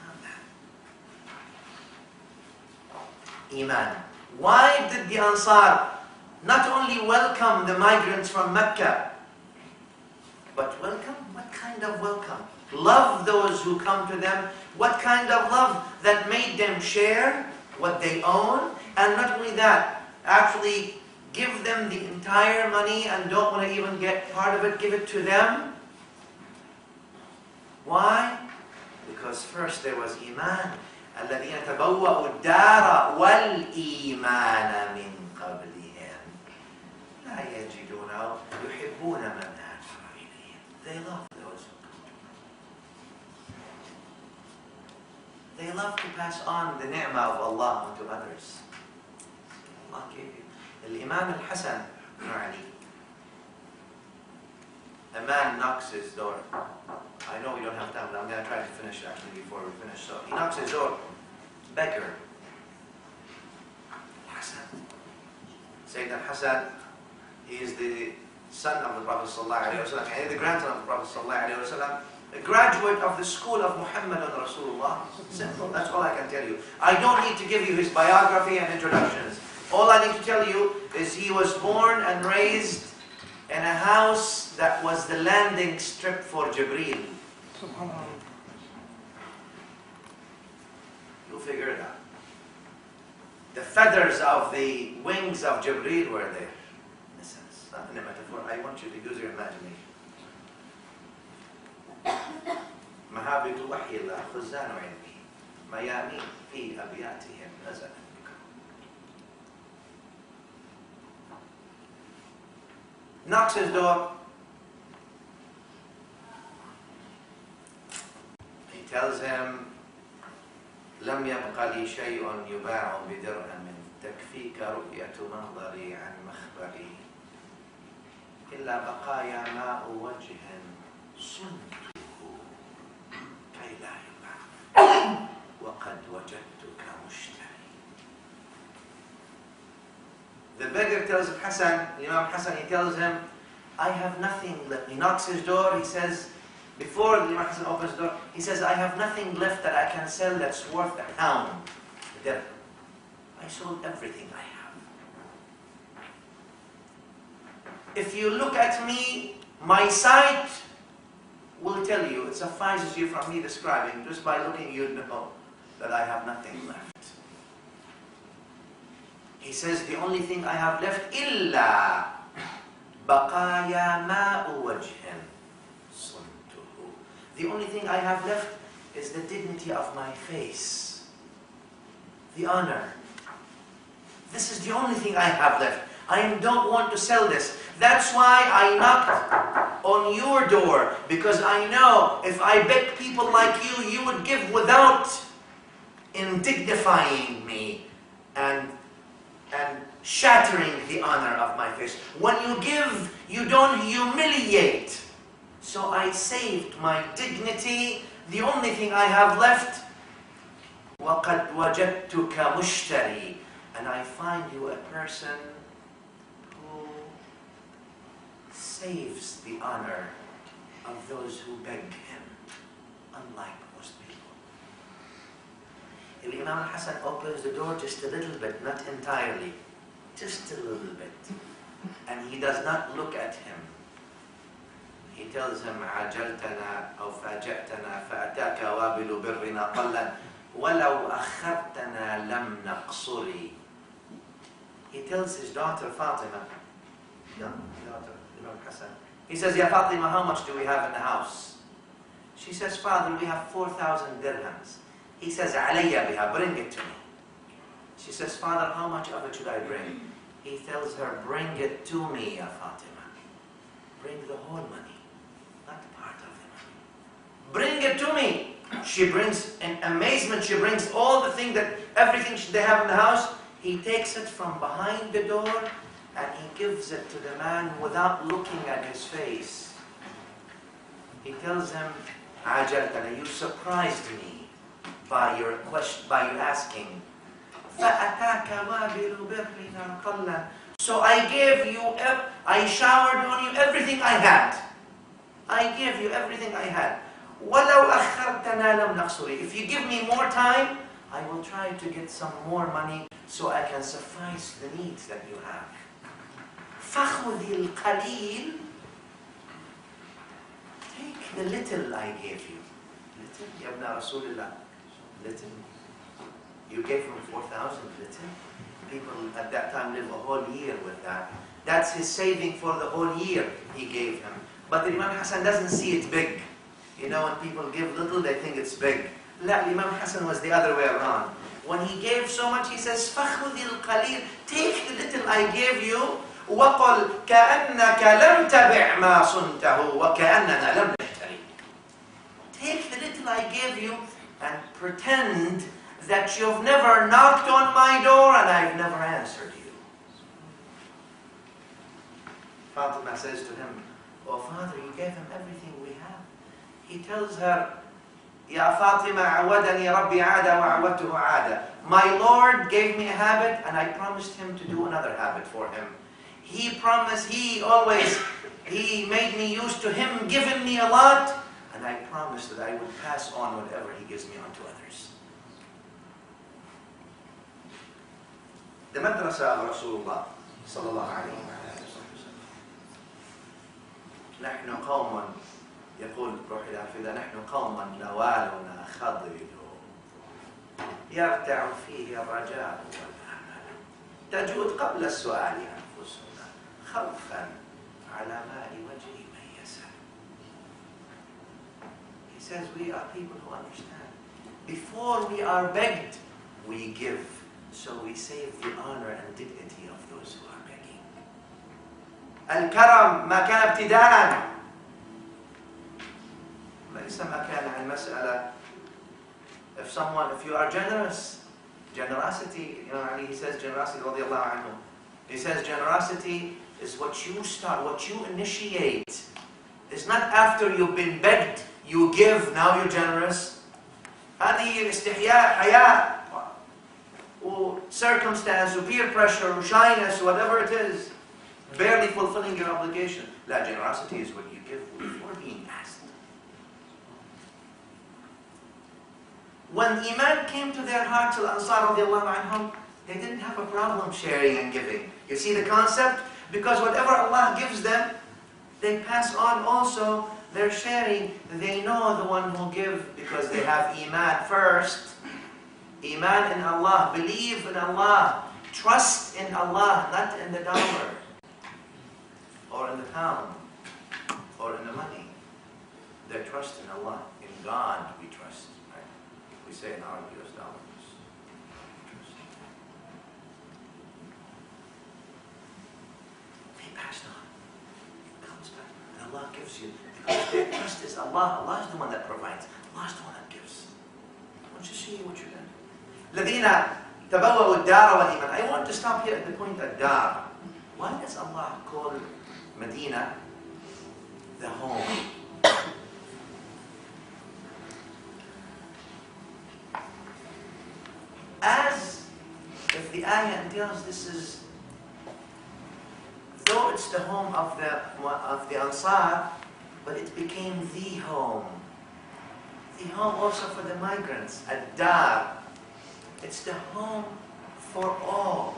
not that. Iman. Why did the Ansar not only welcome the migrants from Mecca, but welcome? What kind of welcome? Love those who come to them. What kind of love that made them share what they own? And not only that, actually give them the entire money and don't want to even get part of it, give it to them. Why? Because first there was Iman. الَّذِينَ تَبَوَّأُوا الدَّارَ وَالْإِيمَانَ مِنْ قَبْلِهِمْ لَا يَجِدُونَ يُحِبُّونَ مَنْ هَاجَرَ إِلَيْهِمْ. They love those who come to them. They love to pass on the ni'mah of Allah onto others. Allah gave you. Al-Imam al-Hasan ibn Ali. A man knocks his door. I know we don't have time, but I'm going to try to finish actually before we finish. So he knocks his door. Beggar. Hasan. Sayyidina Hasan, he is the son of the Prophet ﷺ, and the grandson of the Prophet ﷺ, a graduate of the school of Muhammad and Rasulullah. Simple, that's all I can tell you. I don't need to give you his biography and introductions. All I need to tell you is he was born and raised in a house that was the landing strip for Jibreel. You'll figure it out. The feathers of the wings of Jibreel were there. In a sense, not in a metaphor. I want you to use your imagination. محابط وحي الله خزان علمه ميامين في أبياتهم نزلت. Knocks his door. He tells him, لم يبق لي شيء يباع بدرهم تكفيك رؤية منظري عن مخبري إلا بقايا ماء وجه صنته كي لا يباع وقد وجدتك مشتري. The beggar tells Hassan, Imam Hassan, he tells him, I have nothing left. He knocks his door, he says, before Imam Hassan opens the door, he says, I have nothing left that I can sell that's worth a pound. I sold everything I have. If you look at me, my sight will tell you, it suffices you from me describing, just by looking you know that I have nothing left. He says, the only thing I have left, إِلَّا بَقَايَا مَاءُ وَجْهٍ صُنْتُهُ. The only thing I have left is the dignity of my face, the honor. This is the only thing I have left. I don't want to sell this. That's why I knocked on your door, because I know if I beg people like you, you would give without indignifying me and shattering the honor of my face. When you give, you don't humiliate. So I saved my dignity. The only thing I have left, وَقَدْ وَجَدْتُكَ مُشْتَرِي, and I find you a person who saves the honor of those who beg him, unlike most people. Imam Hassan opens the door just a little bit, not entirely, just a little bit. And he does not look at him. He tells him, عَجَلْتَنَا أَوْ فَاجَأْتَنَا فَأَتَاكَ وَابِلُ بِرِّنَا قَلًّا وَلَوْ أَخَّرْتَنَا لَمْ نَقْصُرِ. He tells his daughter Fatima, young daughter, Imam Hassan, he says, Ya Fatima, how much do we have in the house? She says, Father, we have 4,000 dirhams. He says, عَلَيَّ بِهَا, bring it to me. She says, Father, how much of it should I bring? He tells her, bring it to me, Ya Fatima. Bring the whole money, not part of the money. Bring it to me. She brings, in amazement, she brings all the things that, everything they have in the house. He takes it from behind the door and he gives it to the man without looking at his face. He tells him, عَجَلْتَنَا, you surprised me by your question, by you asking. فَأَتَاكَ وَابِلُ بِرِّنَا قَلًّا. So I gave you, I showered on you everything I had. I gave you everything I had. وَلَوْ أَخَّرْتَنَا لَمْ نَقْصُرِ. If you give me more time, I will try to get some more money so I can suffice the needs that you have. فَخُذِ الْقَلِيلِ. Take the little I gave you. Little, Ya ibn Rasulullah. Little. You gave him 4,000 little. People at that time live a whole year with that. That's his saving for the whole year he gave him. But the Imam Hassan doesn't see it big. You know, when people give little, they think it's big. La, Imam Hassan was the other way around. When he gave so much, he says, فَخُذِ الْقَلِيلِ. Take the little I gave you. وَقُلْ كَأَنَّكَ لَمْ تَبِعْ مَا صُنْتَهُ وَكَأَنَّنَا لَمْ نَشْتَرِي. Take the little I gave you and pretend that you've never knocked on my door and I've never answered you. Fatima says to him, oh Father, you gave him everything we have. He tells her, Ya Fatima, عَوَدَنِي رَبِّي عَادَ وَعَوَدْتُهُ عَادَ. My Lord gave me a habit and I promised him to do another habit for him. He promised, he made me used to him giving me a lot, and I promised that I would pass on whatever he gives me on to others. The madrasa of Rasulullah sallallahu alayhi wa sallam. نحن قوم يقول روح الحافظة نحن قوم نوالنا خضر يرتع فيه الرجاء والأمل تجود قبل السؤال أنفسنا خوفا على ماء وجه من يسأل. He says we are people who understand. Before we are begged, we give. So we save the honor and dignity of those who are begging. الكرم ما كان ابتداء. ليس ما كان عن مسألة. If you are generous, generosity, he says generosity, رضي الله عنه. He says generosity is what you start, what you initiate. It's not after you've been begged, you give, now you're generous. هذه استحياء, حياء, or circumstance, or peer pressure, or shyness, whatever it is, barely fulfilling your obligation. La, generosity is what you give before being asked. When Iman came to their hearts, Al-Ansar radiallahu anhum, they didn't have a problem sharing and giving. You see the concept? Because whatever Allah gives them, they pass on also. They're sharing. They know the one who gives because they have Iman first. Iman in Allah, believe in Allah, trust in Allah, not in the dollar, or in the pound, or in the money. They trust in Allah. In God we trust. Right? We say in our US dollars. Trust. They passed on. Allah gives you. Because their trust is Allah. Allah is the one that provides. Allah is the one that gives. Don't you see what you're doing? الذين تبوأوا الدار والإيمان. I want to stop here at the point of dar. Why does Allah call Medina the home? As if the ayah entails, this is, though it's the home of the Ansar, but it became the home. The home also for the migrants, ad-dar. It's the home for all.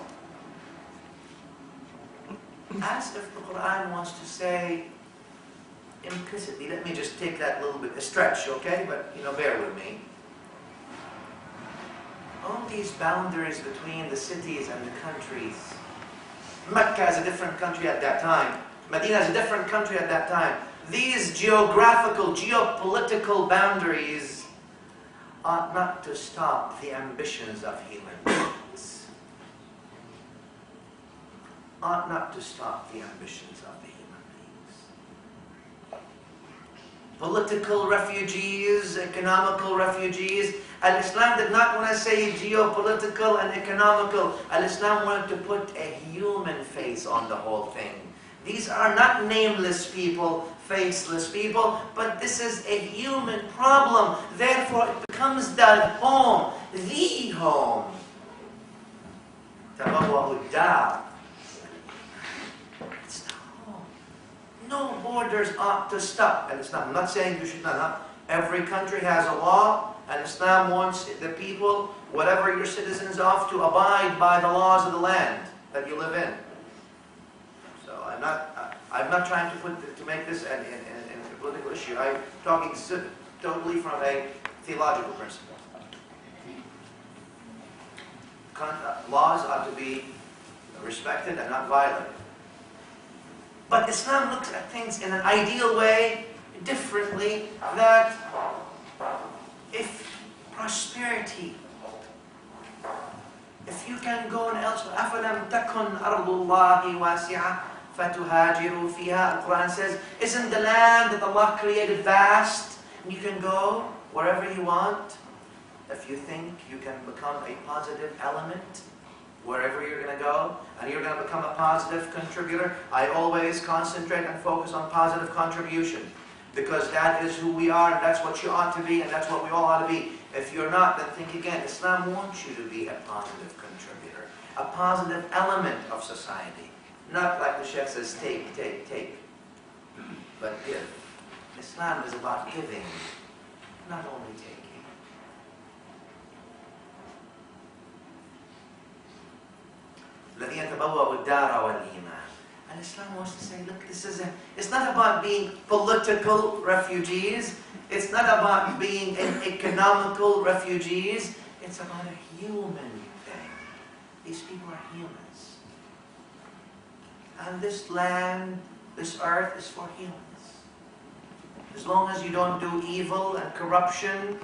As if the Quran wants to say implicitly, let me just take that little bit, a stretch, okay? But, bear with me. All these boundaries between the cities and the countries. Mecca is a different country at that time. Medina is a different country at that time. These geographical, geopolitical boundaries ought not to stop the ambitions of human beings. Ought not to stop the ambitions of the human beings. Political refugees, economical refugees. Al-Islam did not want to say geopolitical and economical. Al-Islam wanted to put a human face on the whole thing. These are not nameless people, faceless people, but this is a human problem. Therefore, it becomes the home, the home. تبوأوا الدار. It's the home. No borders ought to stop. And I'm not saying you should not. Every country has a law, and Islam wants the people, whatever your citizens of, to abide by the laws of the land that you live in. So I'm not trying to make this a political issue. I'm talking totally from a theological principle. Laws ought to be respected and not violated. But Islam looks at things in an ideal way, differently, that if prosperity, if you can go on elsewhere, أَفَلَمْ تَكُنْ أَرْضُ اللَّهِ وَاسِعَةً فَتُهَاجِرُوا فِيهَا. The Quran says, isn't the land that Allah created vast, and you can go wherever you want? If you think you can become a positive element wherever you're going to go, and you're going to become a positive contributor, I always concentrate and focus on positive contribution. Because that is who we are, and that's what you ought to be, and that's what we all ought to be. If you're not, then think again. Islam wants you to be a positive contributor, a positive element of society. Not like the Shaykh says, take, but give. Islam is about giving, not only taking. الذين تبوأوا الدار والإيمان. And Islam wants to say, look, it's not about being political refugees. It's not about being an economical refugees. It's about a human thing. These people are humans. And this land, this earth is for humans. As long as you don't do evil and corruption,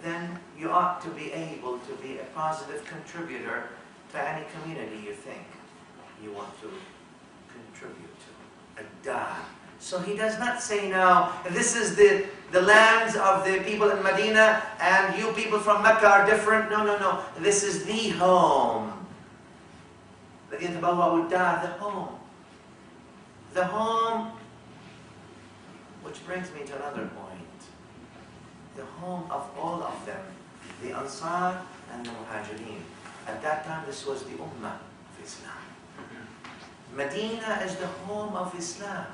then you ought to be able to be a positive contributor to any community you think you want to contribute to. Ad-dar. So he does not say now, this is the lands of the people in Medina and you people from Mecca are different. No. This is the home. The home. The home, which brings me to another point. The home of all of them, the Ansar and the Muhajirin. At that time, this was the Ummah of Islam. Medina is the home of Islam.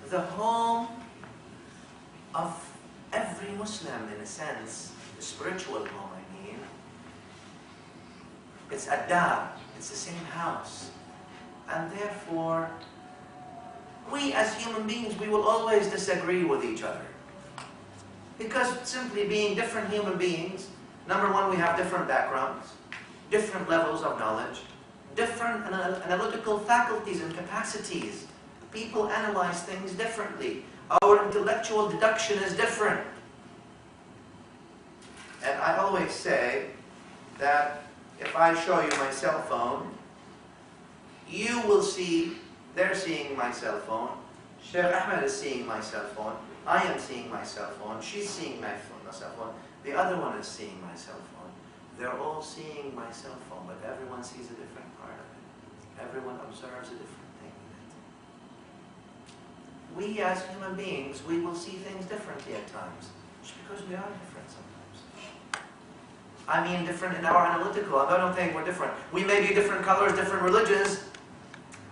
The home of every Muslim, in a sense, the spiritual home, I mean. It's a dar, it's the same house. And therefore, we as human beings, we will always disagree with each other. Because simply being different human beings, number one, we have different backgrounds, different levels of knowledge, different analytical faculties and capacities. People analyze things differently. Our intellectual deduction is different. And I always say that if I show you my cell phone, you will see They're seeing my cell phone. Shaykh Ahmed is seeing my cell phone. I am seeing my cell phone. She's seeing my cell phone. The other one is seeing my cell phone. They're all seeing my cell phone, but everyone sees a different part of it. Everyone observes a different thing in it. We as human beings, we will see things differently at times, just because we are different sometimes. I mean different in our analytical. I don't think we're different. We may be different colors, different religions,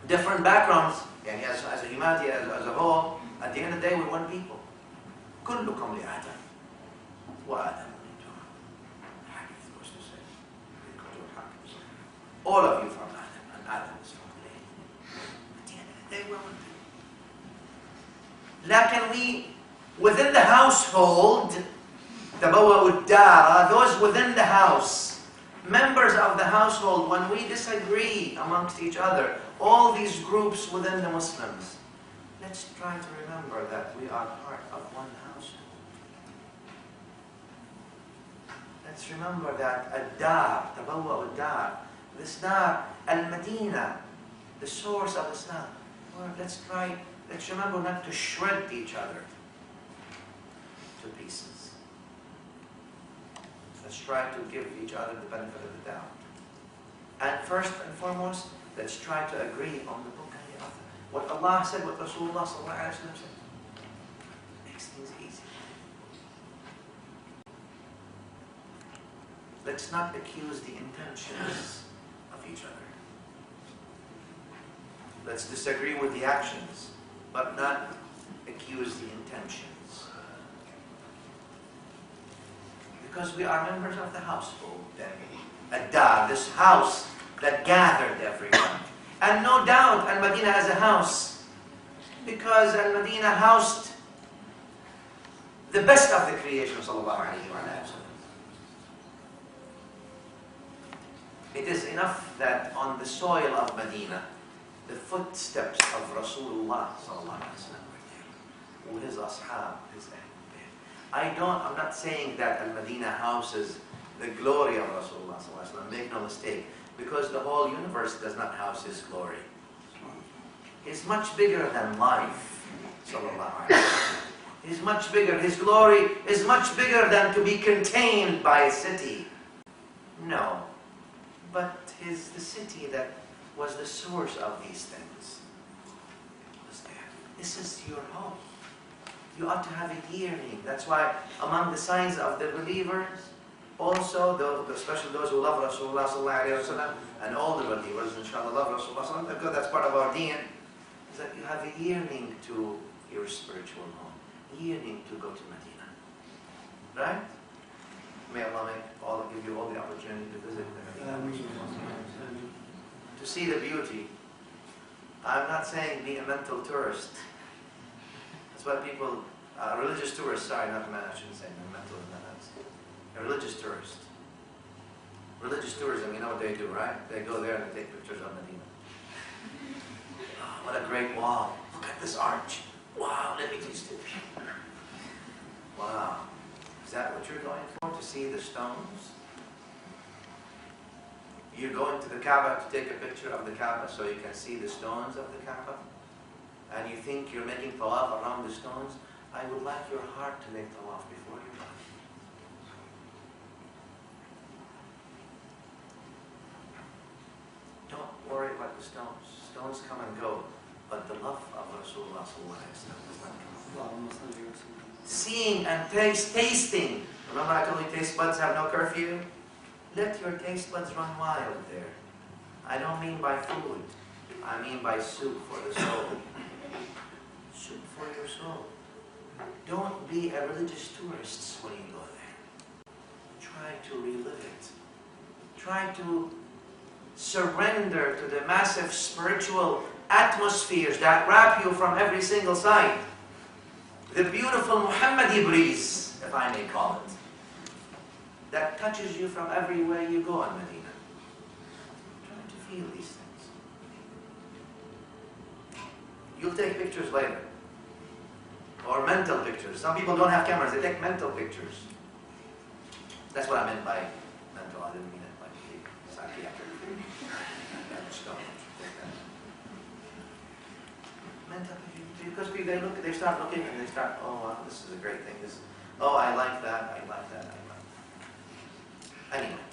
different backgrounds. And as a humanity, as a whole, at the end of the day, we're one people. كلكم لآدم وآدم من تراب. Hadith was to say. All of you from Adam, and Adam is from clay. At the end of the day, we're one people. Lakin we, within the household, تبوأوا الدار, those within the house, members of the household, when we disagree amongst each other, all these groups within the Muslims, let's try to remember that we are part of one household. Let's remember that ad-dar, تبوأوا الدار, this dar, al-Madina, the source of Islam. Well, let's remember not to shred each other to pieces. Let's try to give each other the benefit of the doubt. And first and foremost, let's try to agree on the book and the author. What Allah said, what Rasulullah said, makes things easy. Let's not accuse the intentions of each other. Let's disagree with the actions, but not accuse the intentions. Because we are members of the household, Ad-Dar, this house that gathered everyone. And no doubt Al-Madinah has a house, because Al-Madinah housed the best of the creation, sallallahu alayhi wa sallam. It is enough that on the soil of Medina, the footsteps of Rasulullah sallallahu alayhi wa sallam were there, with his ashab, his ahl. I'm not saying that Al-Madinah houses the glory of Rasulullah sallallahu alayhi wa sallam, make no mistake, because the whole universe does not house his glory. He's much bigger than life, sallallahu alayhi wa sallam. He's much bigger. His glory is much bigger than to be contained by a city. No. But the city that was the source of these things was there. This is your home. You ought to have a yearning. That's why among the signs of the believers, also, especially those who love Rasulullah sallallahu alayhi wa sallam, and all the believers, inshallah, love Rasulullah sallallahu alayhi wa sallam, because that's part of our deen, is that you have a yearning to your spiritual home, yearning to go to Medina. Right? May Allah give you all the opportunity to visit the Medina. To see the beauty. I'm not saying be a mental tourist. That's what people, religious tourists, sorry, not I shouldn't say mental, a religious tourist. Religious tourism, you know what they do, right? They go there and they take pictures of Medina. Oh, what a great wall. Look at this arch. Wow, let me taste it. Wow. Is that what you're going for? To see the stones? You're going to the Kaaba to take a picture of the Kaaba so you can see the stones of the Kaaba? And you think you're making tawaf around the stones? I would like your heart to make tawaf before your body. Don't worry about the stones. Stones come and go. But the love of Rasulullah does not come. Seeing and tasting. Remember I told you taste buds have no curfew? Let your taste buds run wild there. I don't mean by food. I mean by soup for the soul. Soup for your soul. Don't be a religious tourist when you go there. Try to relive it. Try to surrender to the massive spiritual atmospheres that wrap you from every single side. The beautiful Muhammadi breeze, if I may call it, that touches you from everywhere you go in Medina. Try to feel these things. You'll take pictures later. Or mental pictures. Some people don't have cameras, they take mental pictures. That's what I meant by mental, I didn't mean it like psychiatric. Because they start looking and they start, oh wow, this is a great thing. Oh, I like that, I like that, I like that. Anyway.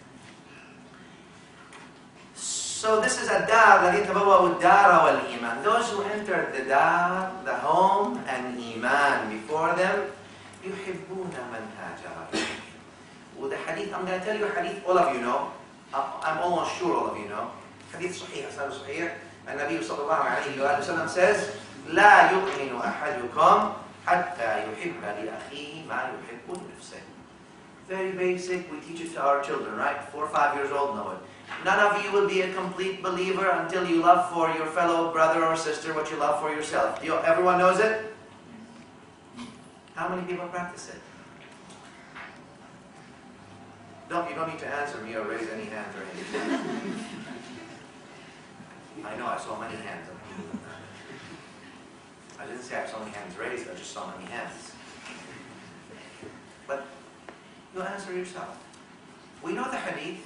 So this is الدار الذين تبوأوا الدار والإيمان. Those who entered the dar, the home, and iman before them, يحبون من هاجر إليهم. With the hadith, I'm going to tell you a hadith all of you know. I'm almost sure all of you know. Hadith صحيح, أسناد صحيح. النبي صلى الله عليه وآله وسلم says, لا يؤمن أحدكم حتى يحب لأخيه ما يحب لنفسه. Very basic, we teach it to our children, right? 4 or 5 years old know it. None of you will be a complete believer until you love for your fellow brother or sister what you love for yourself. Everyone knows it? How many people practice it? You don't need to answer me or raise any hands or anything. I know, I saw many hands. I didn't say I saw many hands raised, I just saw many hands. But you answer yourself. We know the hadith,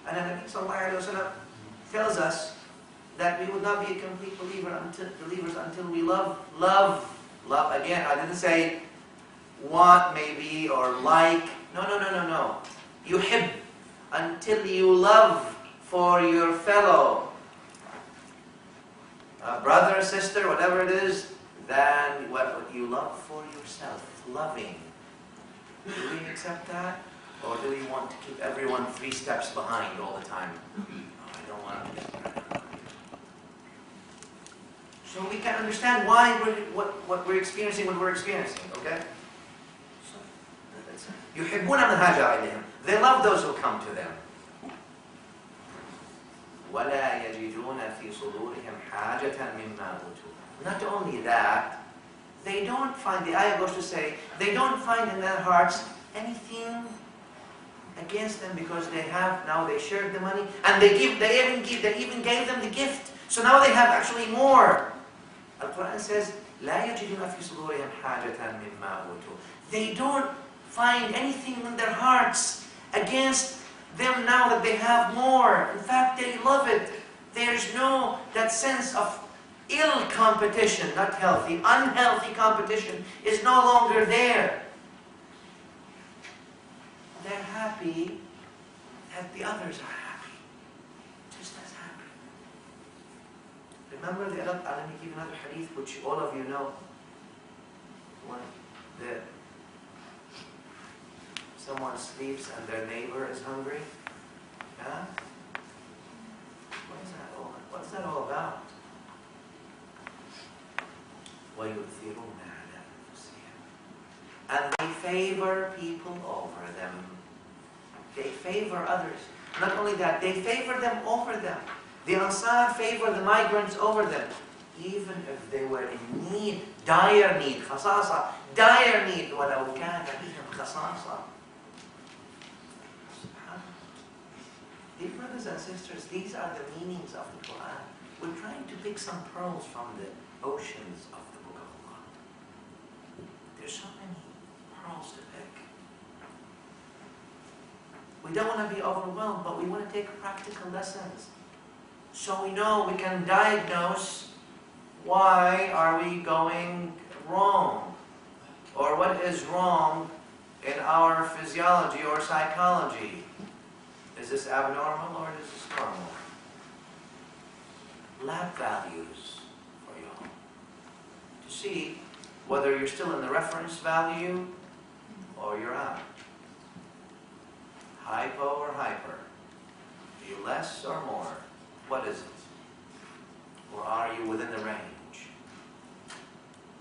and the Nabi sallallahu alayhi wa sallam tells us that we would not be a complete believers until we love. Again, I didn't say want maybe or like. No. Yuhib, until you love for your fellow brother, sister, whatever it is, than what you love for yourself. Loving. Do we accept that? Or do we want to keep everyone 3 steps behind all the time? Oh, I don't want to. So we can understand why what we're experiencing, okay? يحبون من هاجر إليهم. They love those who come to them. ولا يجدون في صدورهم حاجة مما أوتوا. Not only that, they don't find, the ayah goes to say, they don't find in their hearts anything against them because they shared the money and they even gave them the gift. So now they have actually more. Al-Quran says, لا يجدون في صدورهم حاجة مما أوتوا. They don't find anything in their hearts against them now that they have more. In fact, they love it. There's no that sense of ill competition, not healthy. Unhealthy competition is no longer there. They're happy that the others are happy. Just as happy. Remember let me give you another hadith which all of you know. When someone sleeps and their neighbor is hungry. Yeah? What's that all about? وَيُؤْثِرُونَ عَلَى أَنفُسِهِمْ. And they favor people over them. They favor others. Not only that, they favor them over them. The Ansar favor the migrants over them. Even if they were in need, dire need, خصاصة, dire need, وَلَوْ كَانَ بِهِمْ خَصَاصَة. Dear brothers and sisters, these are the meanings of the Quran. We're trying to pick some pearls from the oceans of the Book of Allah. There's so many pearls to pick. We don't want to be overwhelmed, but we want to take practical lessons. So we know we can diagnose why are we going wrong, or what is wrong in our physiology or psychology. Is this abnormal or is this normal? Lab values for you all. To see whether you're still in the reference value or you're out. Hypo or hyper? Are you less or more? What is it? Or are you within the range?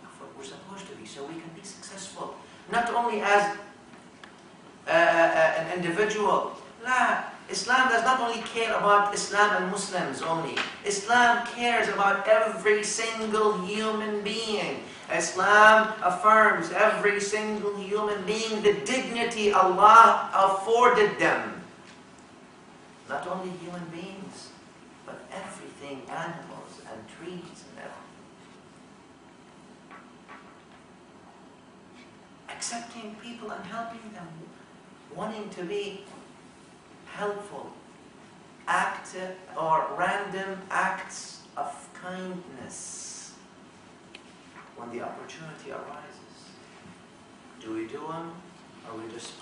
That's what we're supposed to be so we can be successful. Not only as an individual. Islam does not only care about Islam and Muslims only. Islam cares about every single human being. Islam affirms every single human being the dignity Allah afforded them. Not only human beings, but everything, animals and trees and everything. Accepting people and helping them, wanting to be helpful, random acts of kindness when the opportunity arises? Do we do them, or we just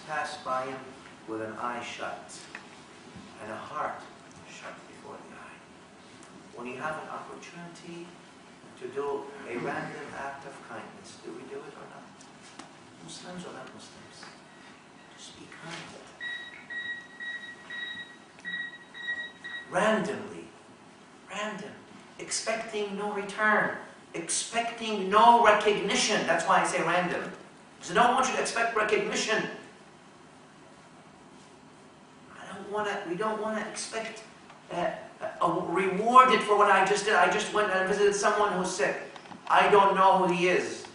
pass by him with an eye shut and a heart shut before the eye? When you have an opportunity to do a random act of kindness, do we do it or not? Muslims or not Muslims? Just be kind. Randomly, random, expecting no return, expecting no recognition. That's why I say random. Because I don't want you to expect recognition. We don't want to expect rewarded for what I just did. I just went and visited someone who's sick. I don't know who he is.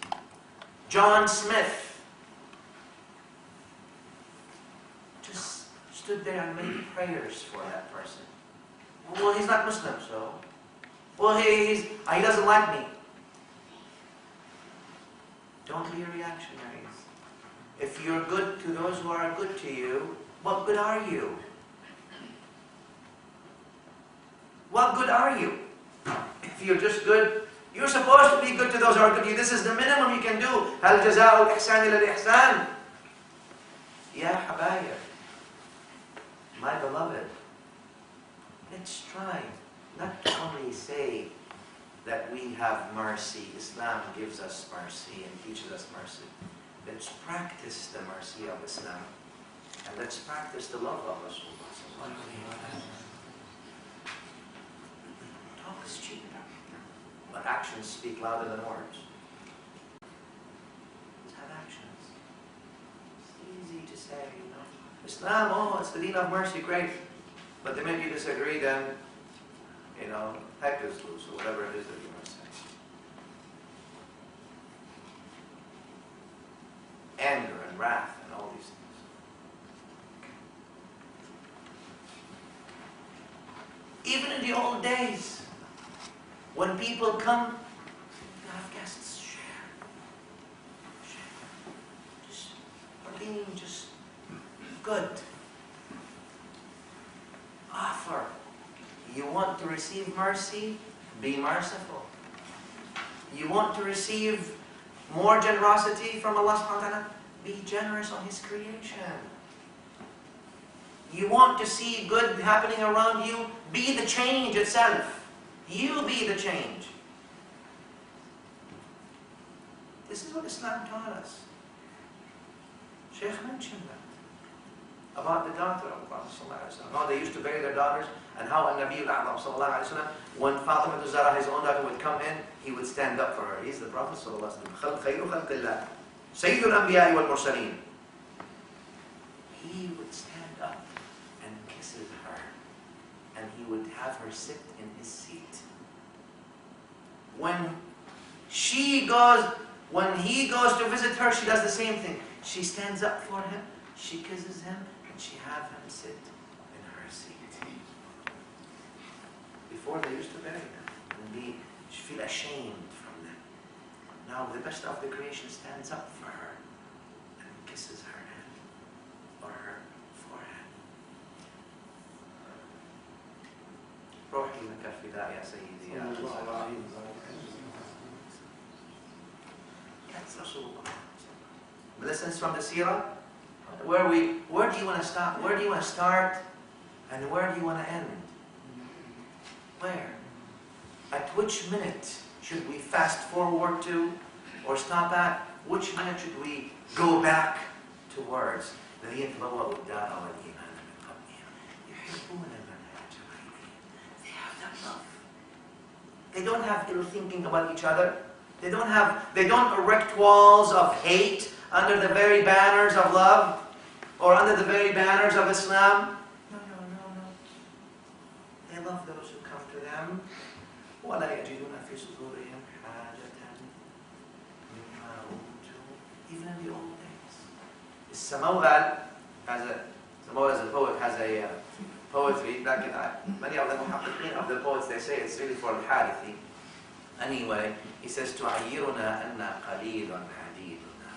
John Smith just stood there and made prayers for that person. Well, he's not Muslim, so. Well, he doesn't like me. Don't be reactionaries. If you're good to those who are good to you, what good are you? What good are you? If you're just good, you're supposed to be good to those who are good to you. This is the minimum you can do. هل جزاء الإحسان إلا الإحسان? Ya habayib, my beloved, let's try not to only say that we have mercy. Islam gives us mercy and teaches us mercy. Let's practice the mercy of Islam. And let's practice the love of Rasulullah. Talk is cheap, but actions speak louder than words. Let's have actions. It's easy to say, you know. Islam, oh, it's the deen of mercy, great. But the minute you disagree, then, you know, heck is loose, or whatever it is that you want to say. Anger and wrath and all these things. Even in the old days, when people come, you have guests, share. Just being just good. Offer. You want to receive mercy? Be merciful. You want to receive more generosity from Allah subhanahu wa ta'ala? Be generous on His creation. You want to see good happening around you? Be the change itself. You be the change. This is what Islam taught us. Shaykh mentioned that about the daughter of the Prophet ﷺ. How they used to bury their daughters, and how Nabi ﷺ, when Fatima Zahra, his own daughter, would come in, he would stand up for her. He's the Prophet ﷺ. Sayyidul Anbiya wal Mursaleen. He would stand up and kisses her, and he would have her sit in his seat. When he goes to visit her, she does the same thing. She stands up for him, she kisses him, and she have him sit in her seat. Before they used to bury them and feel ashamed from them. Now the best of the creation stands up for her and kisses her hand or her forehead. روحي لك الفداء يا سيدي يا That's Rasulullah. Lessons from the Seerah. Where do you want to stop? Where do you want to start? And where do you want to end? Where? At which minute should we fast forward to or stop at? Which minute should we go back towards? They have that love. They don't have ill thinking about each other. They don't erect walls of hate under the very banners of love or under the very banners of Islam. No. They love those who come to them. وَلَا يَجِدُونَ فِي صُدُورِهِمْ حَاجَةً مِمَّا أُوتُوا. Even in the old days. Samawal, as a poet, has a poetry. Many of the poets, they say it's really for al-Harithi. Anyway, he says, تُعَيِّرُنَا أَنَّا قَلِيلٌ عَدِيدُنَا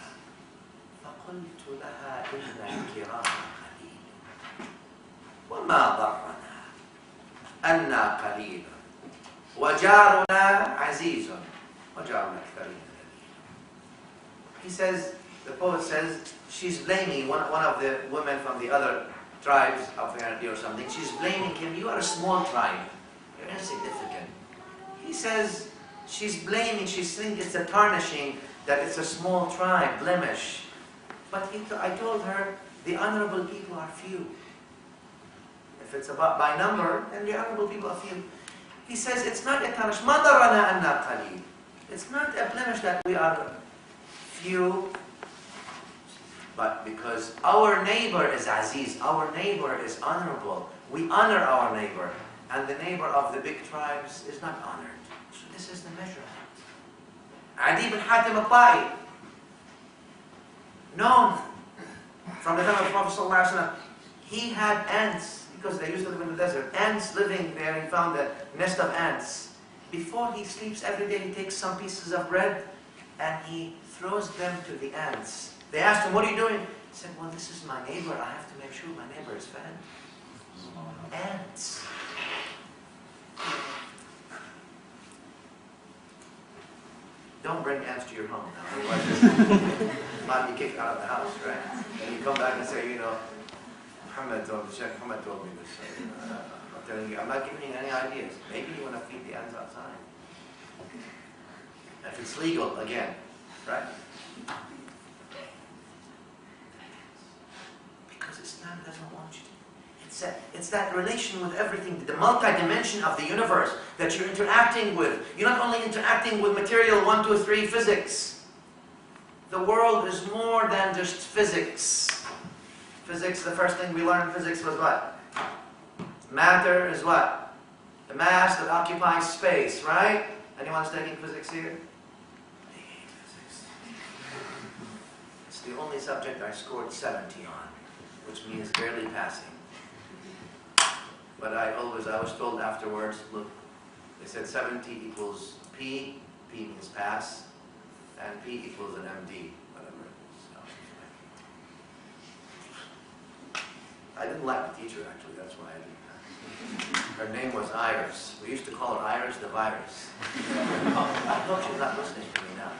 فَقُلْتُ لَهَا إِنَّا الْكِرَامَ قَلِيلٌ وَمَا ضَرَّنَا أَنَّا قَلِيلٌ وَجَارُنَا عَزِيزٌ He says, the poet says, she's blaming one of the women from the other tribes apparently or something. She's blaming him. You are a small tribe. You're insignificant. He says, she's blaming, she's thinking it's a tarnishing that it's a small tribe, blemish. But I told her, the honorable people are few. If it's about by number, then the honorable people are few. He says, it's not a tarnish. مَا دَرَنَا أَنَّا قَلِيلٌ. It's not a blemish that we are few, but because our neighbor is aziz, our neighbor is honorable. We honor our neighbor, and the neighbor of the big tribes is not honored. So this is the measurement. Adi bin Hatim al-Ta'i, known from the time of the Prophet ﷺ, he had ants, because they used to live in the desert, ants living there. He found a nest of ants. Before he sleeps every day, he takes some pieces of bread and he throws them to the ants. They asked him, what are you doing? He said, well, this is my neighbor. I have to make sure my neighbor is fed. Ants. Don't bring ants to your home now, otherwise you might be kicked out of the house, right? And you come back and say, you know, Shaykh Muhammad told me this. I'm telling you, I'm not giving you any ideas. Maybe you want to feed the ants outside. If it's legal, again, right? Because Islam doesn't want you to. It's that relation with everything, the multi-dimension of the universe that you're interacting with. You're not only interacting with material 1, 2, 3 physics. The world is more than just physics. Physics, the first thing we learned in physics was what? Matter is what? The mass that occupies space, right? Anyone's taking physics here? I hate physics. It's the only subject I scored 70 on, which means barely passing. But I was told afterwards, look, they said 70 equals P, P means pass, and P equals an MD, whatever it is. I didn't like the teacher, actually, that's why I didn't. Her name was Iris. We used to call her Iris the virus. I hope she's not listening to me now.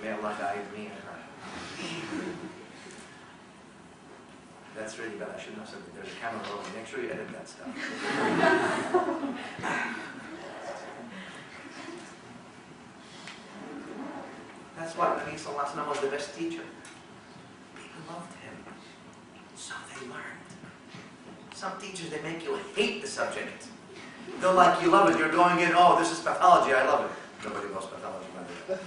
May Allah guide me and her. That's really bad. I shouldn't have said that. There's a camera rolling. Make sure you edit that stuff. That's why Nabi Sallallahu Alaihi Wasallam was the best teacher. People loved him. So they learned. Some teachers, they make you hate the subject. They're like, you love it. You're going in, oh, this is pathology. I love it. Nobody knows pathology, by the way.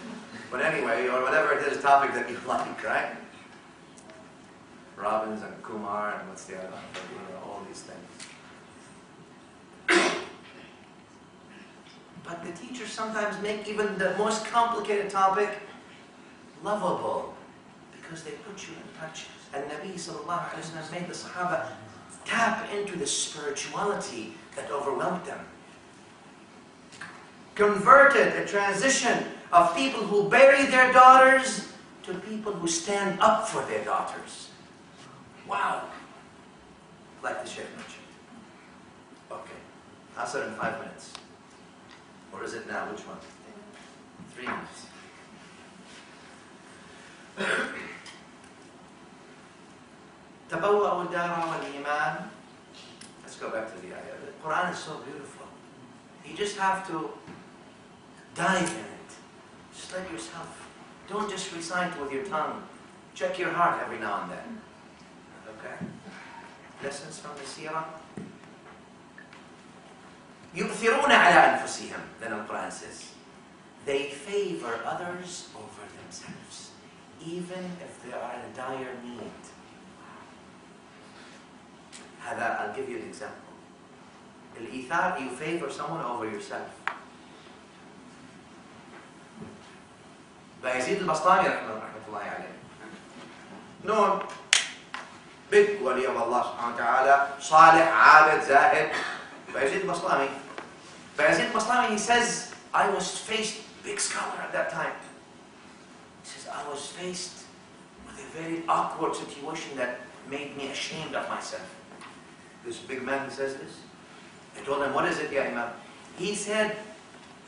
But anyway, or whatever it is, topic that you like, right? Robbins and Kumar and what's the other one, all these things. But the teachers sometimes make even the most complicated topic lovable because they put you in touch. And Nabi Sallallahu Alaihi Wasallam made the Sahaba tap into the spirituality that overwhelmed them. Converted a transition of people who bury their daughters to people who stand up for their daughters. Wow. Like the Shaykh mentioned. Okay. Asr in 5 minutes. Or is it now? Which one? 3 minutes. تبوأوا الدار والإيمان. Let's go back to the ayah. The Quran is so beautiful. You just have to dive in it. Just let yourself. Don't just recite with your tongue. Check your heart every now and then. Okay? Lessons from the Seerah. يؤثرون على أنفسهم. Then the Quran says, they favor others over themselves, even if they are in dire need. I'll give you an example. الإيثار, you favor someone over yourself. يزيد البسطامي رحمة الله عليه. نون big ولي الله سبحانه وتعالى صالح عابد زاهد. يزيد البسطامي. يزيد البسطامي, he says, I was faced, big scholar at that time. He says, I was faced with a very awkward situation that made me ashamed of myself. This big man says this. They told him, what is it, Ya Imam? He said,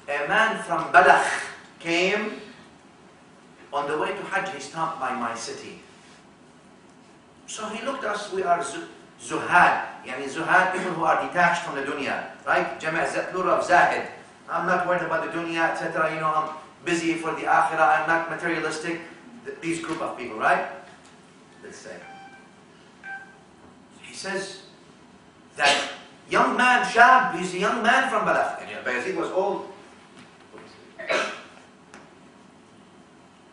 a man from Balakh came on the way to Hajj. He stopped by my city. So he looked at us, we are zuhad. Yani zuhad, people who are detached from the dunya. Right? Jama' plural of zahid. I'm not worried about the dunya, etc. You know, I'm busy for the akhirah. I'm not materialistic. These group of people, right? Let's say. He says that young man, Shab, he's a young man from Balakh. And Bayazid was old.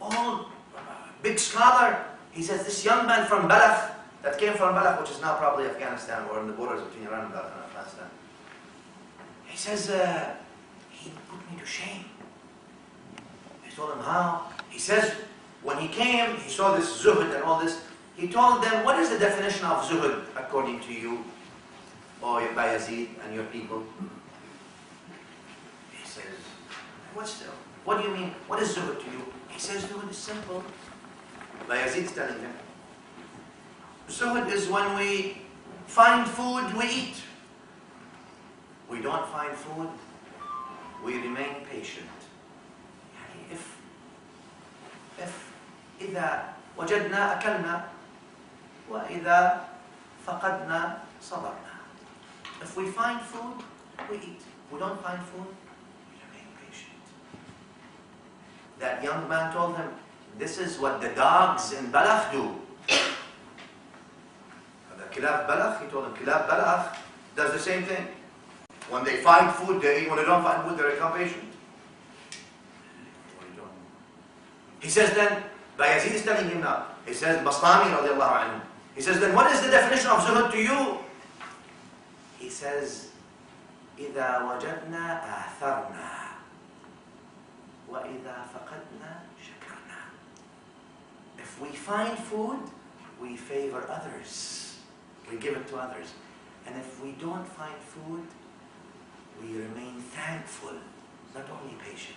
Old, big scholar. He says this young man from Balakh, that came from Balakh, which is now probably Afghanistan, or in the borders between Iran and Afghanistan. He says, he put me to shame. I told him how. He says, when he came, he saw this zuhud and all this. He told them, what is the definition of zuhud according to you, or Bayazid and your people? He says, what do you mean? What is zuhud to you? He says, zuhud is simple. Bayazid is telling him. Zuhud is when we find food, we eat. We don't find food, we remain patient. If إذا وجدنا أكلنا وإذا فقدنا صبرنا. If we find food, we eat. We don't find food, we remain patient. That young man told him, this is what the dogs in Balakh do. The Kilab Balakh, he told him, Kilab Balakh does the same thing. When they find food, they eat. When they don't find food, they become patient. He says then, Bayazid is telling him now, he says, Bastami radiallahu anhu. He says, then what is the definition of zuhud to you? He says, إِذَا وَجَدْنَا آثَرْنَا وَإِذَا فَقَدْنَا شَكَرْنَا. If we find food, we favor others. We give it to others. And if we don't find food, we remain thankful, not only patient.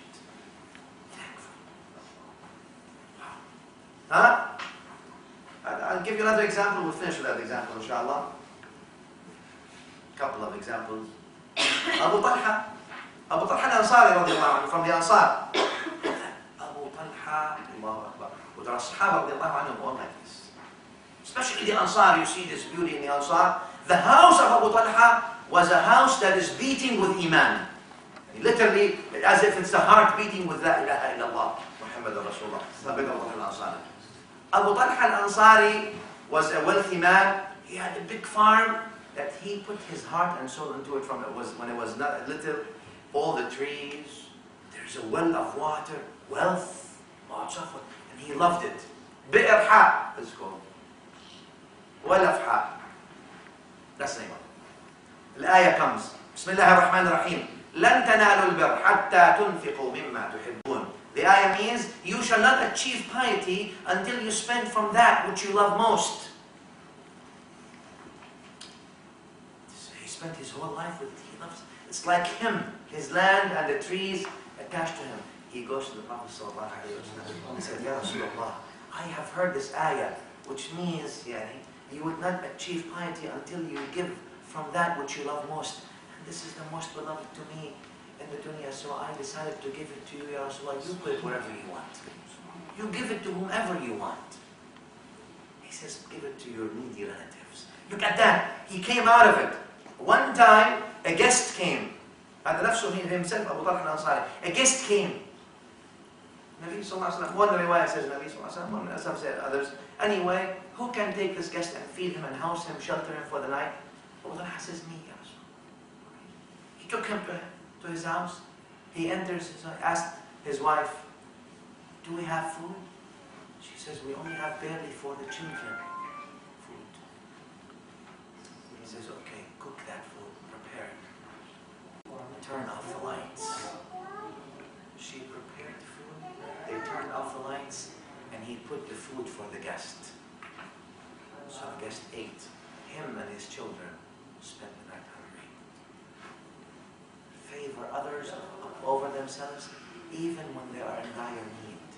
Huh? I'll give you another example. We'll finish with that example, inshallah. Couple of examples. Abu Talha al-Ansari radiallahu anhu, from the Ansar. Abu Talha, Allahu Akbar. With our Sahaba radiallahu anhu, all like this. Especially the Ansar, you see this beauty in the Ansar. The house of Abu Talha was a house that is beating with Iman. Literally, as if it's the heart beating with La ilaha illallah. Muhammad Rasulullah. Abu Talha al-Ansari was a wealthy man. He had a big farm that he put his heart and soul into it from when it was not little. All the trees, there's a well of water, wealth, lots of it, and he loved it. Bi'r Ha, it's called. Well of Ha. That's the name of it. الآية comes. بسم الله الرحمن الرحيم. لن تنالوا البر حتى تنفقوا مما تحبون. The ayah means, you shall not achieve piety until you spend from that which you love most. He spent his whole life with it. He loves it. It's like him, his land and the trees attached to him. He goes to the Prophet ﷺ and said, Ya Rasulullah, I have heard this ayah, which means, you would not achieve piety until you give from that which you love most. And this is the most beloved to me in the dunya, so I decided to give it to you, Ya Rasulullah. You put it wherever you want. You give it to whomever you want. He says, give it to your needy relatives. Look at that. He came out of it. One time, a guest came. Himself, Abu Talha al-Ansari. A guest came. Nabi Sallallahu Alaihi Wasallam. One riwayah says Nabi Sallallahu Alaihi Wasallam, one some said others. Anyway, who can take this guest and feed him and house him, shelter him for the night? Abu Talha says, me, Ya Rasulullah. He took him to his house. He enters, asked his wife, do we have food? She says, we only have barely for the children food. He says, okay, cook that food, prepare it. Turn off the lights. She prepared the food, they turned off the lights, and he put the food for the guest. So the guest ate. Him and his children spent the night hungry. Favor others over themselves, even when they are in dire need.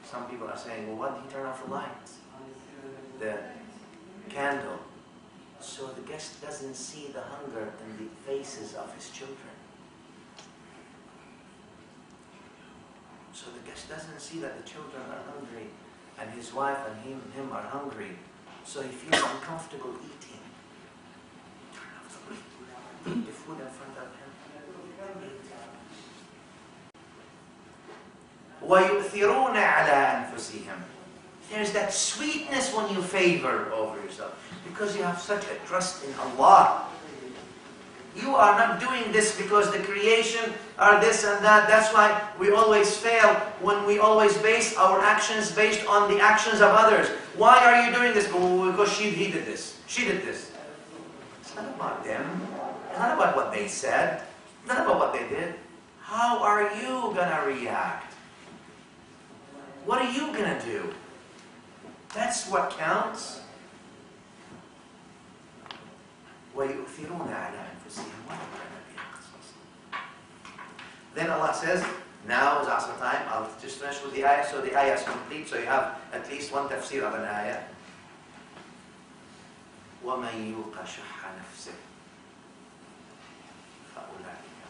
Some people are saying, well, why did he turn off the lights? The candle so the guest doesn't see the hunger in the faces of his children. So the guest doesn't see that the children are hungry and his wife and him are hungry. So he feels uncomfortable eating. Turn off the light. Eat the food in front of him. وَيُؤْثِرُونَ عَلَىٰ أَنفُسِهِمْ. There's that sweetness when you favor over yourself. Because you have such a trust in Allah. You are not doing this because the creation are this and that. That's why we always fail when we always base our actions based on the actions of others. Why are you doing this? Oh, because he did this. She did this. It's not about them. It's not about what they said. It's not about what they did. How are you going to react? What are you going to do? That's what counts. وَيُؤْثِرُونَ عَلَىٰ أَنفُسِهِمْ وَلَوْ كَانَ بِهِمْ خَصَاصَةٌ. Then Allah says, now is Asr time. I'll just finish with the ayah, so the ayah is complete, so you have at least one tafsir of an ayah. وَمَنْ يُوقَ شُحَّ نَفْسِهِ فَأُولَٰئِكَ.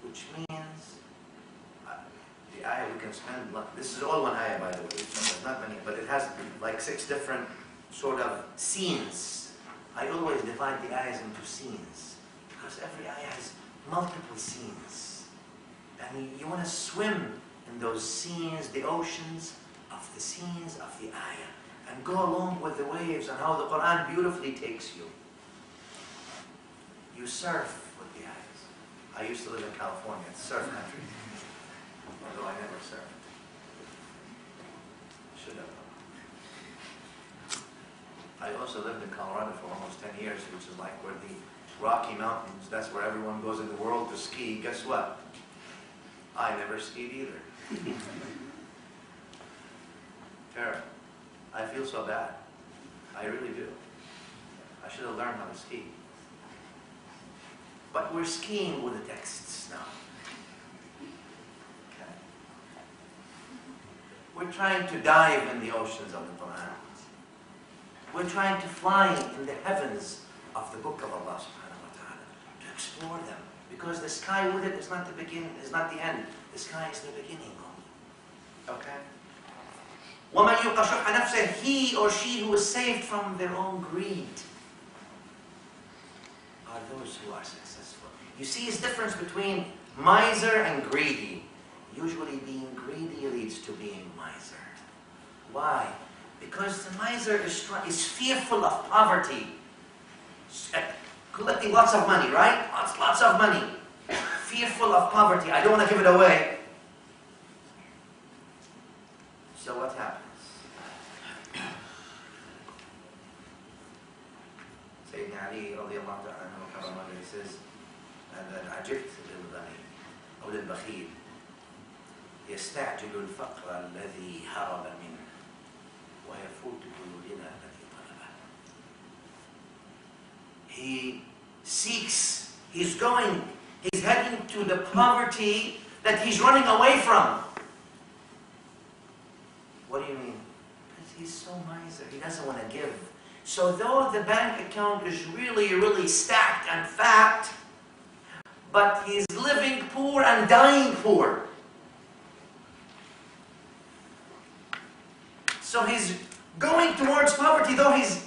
Which means, the ayah we can spend, this is all one ayah by the way, there's not many, but it has like 6 different sort of scenes. I always divide the ayahs into scenes, because every ayah has multiple scenes. And you want to swim in those scenes, the oceans of the scenes of the ayah, and go along with the waves and how the Quran beautifully takes you. You surf with the ayahs. I used to live in California, it's surf country, although I never surfed. Should have. I also lived in Colorado for almost 10 years, which is like where the Rocky Mountains, that's where everyone goes in the world to ski. Guess what? I never skied either. Terrible. I feel so bad. I really do. I should have learned how to ski. But we're skiing with the texts now. Okay. We're trying to dive in the oceans of the Quran. We're trying to fly in the heavens of the book of Allah subhanahu wa ta'ala, to explore them. Because the sky with it is not the beginning, is not the end. The sky is the beginning only. Okay? وَمَنْ يُوقَ شُحَّ نَفْسِهِ. He or she who is saved from their own greed are those who are successful. You see his difference between miser and greedy. Usually being greedy leads to being miser. Why? Because the miser is fearful of poverty. Collecting lots of money, right? Lots of money. Fearful of poverty. I don't want to give it away. So what happens? Sayyidina Ali radiallahu ta'ala he says, عجبت للغني أو للبخيل يستعجل الفقر الذي هرب منه ويفوته الغنى الذي طلبه. He seeks, he's heading to the poverty that he's running away from. What do you mean? Because he's so miser, he doesn't want to give. So though the bank account is really, really stacked and fat, but he's living poor and dying poor. So he's going towards poverty, though he's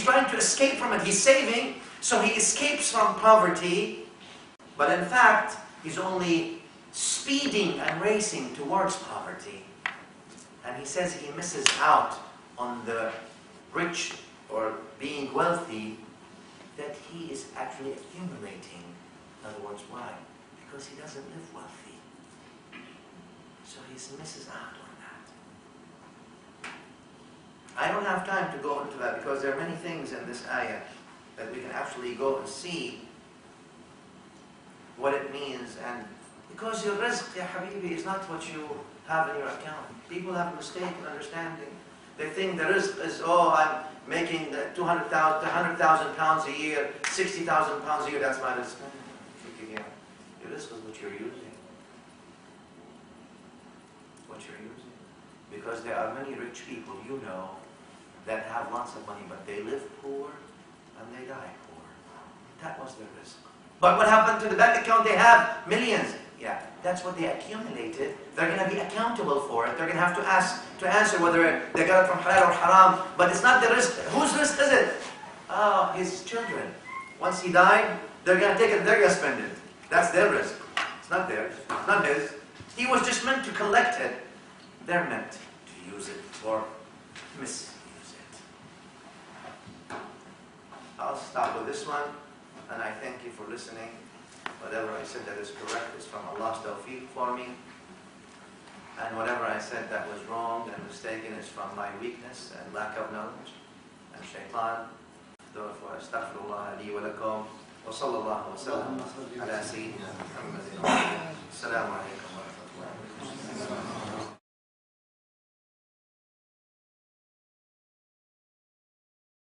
trying to escape from it. He's saving, so he escapes from poverty. But in fact, he's only speeding and racing towards poverty. And he says he misses out on the rich or being wealthy that he is actually accumulating. In other words, why? Because he doesn't live wealthy. So he misses out on that. I don't have time to go into that because there are many things in this ayah that we can actually go and see what it means. And because your rizq, ya habibi, is not what you have in your account. People have a mistaken understanding. They think the rizq is, oh, I'm making 100,000 pounds a year, 60,000 pounds a year, that's my rizq. Your rizq is what you're using. What you're using. Because there are many rich people, you know, that have lots of money, but they live poor and they die poor. That was their risk. But what happened to the bank account? They have millions. Yeah, that's what they accumulated. They're going to be accountable for it. They're going to have to answer whether they got it from halal or haram. But it's not the risk. Whose risk is it? Oh, his children. Once he died, they're going to take it, they're going to spend it. That's their risk. It's not theirs. It's not his. He was just meant to collect it. They're meant to use it or misuse it. I'll stop with this one, and I thank you for listening. Whatever I said that is correct is from Allah's tawfiq for me. And whatever I said that was wrong and mistaken is from my weakness and lack of knowledge. And shaitan. Therefore, astaghfirullah li wa lakum. Wa sallallahu wa sallam ala sayyidina Muhammadin. Assalamu alaikum wa rahmatullahi wa barakatuh.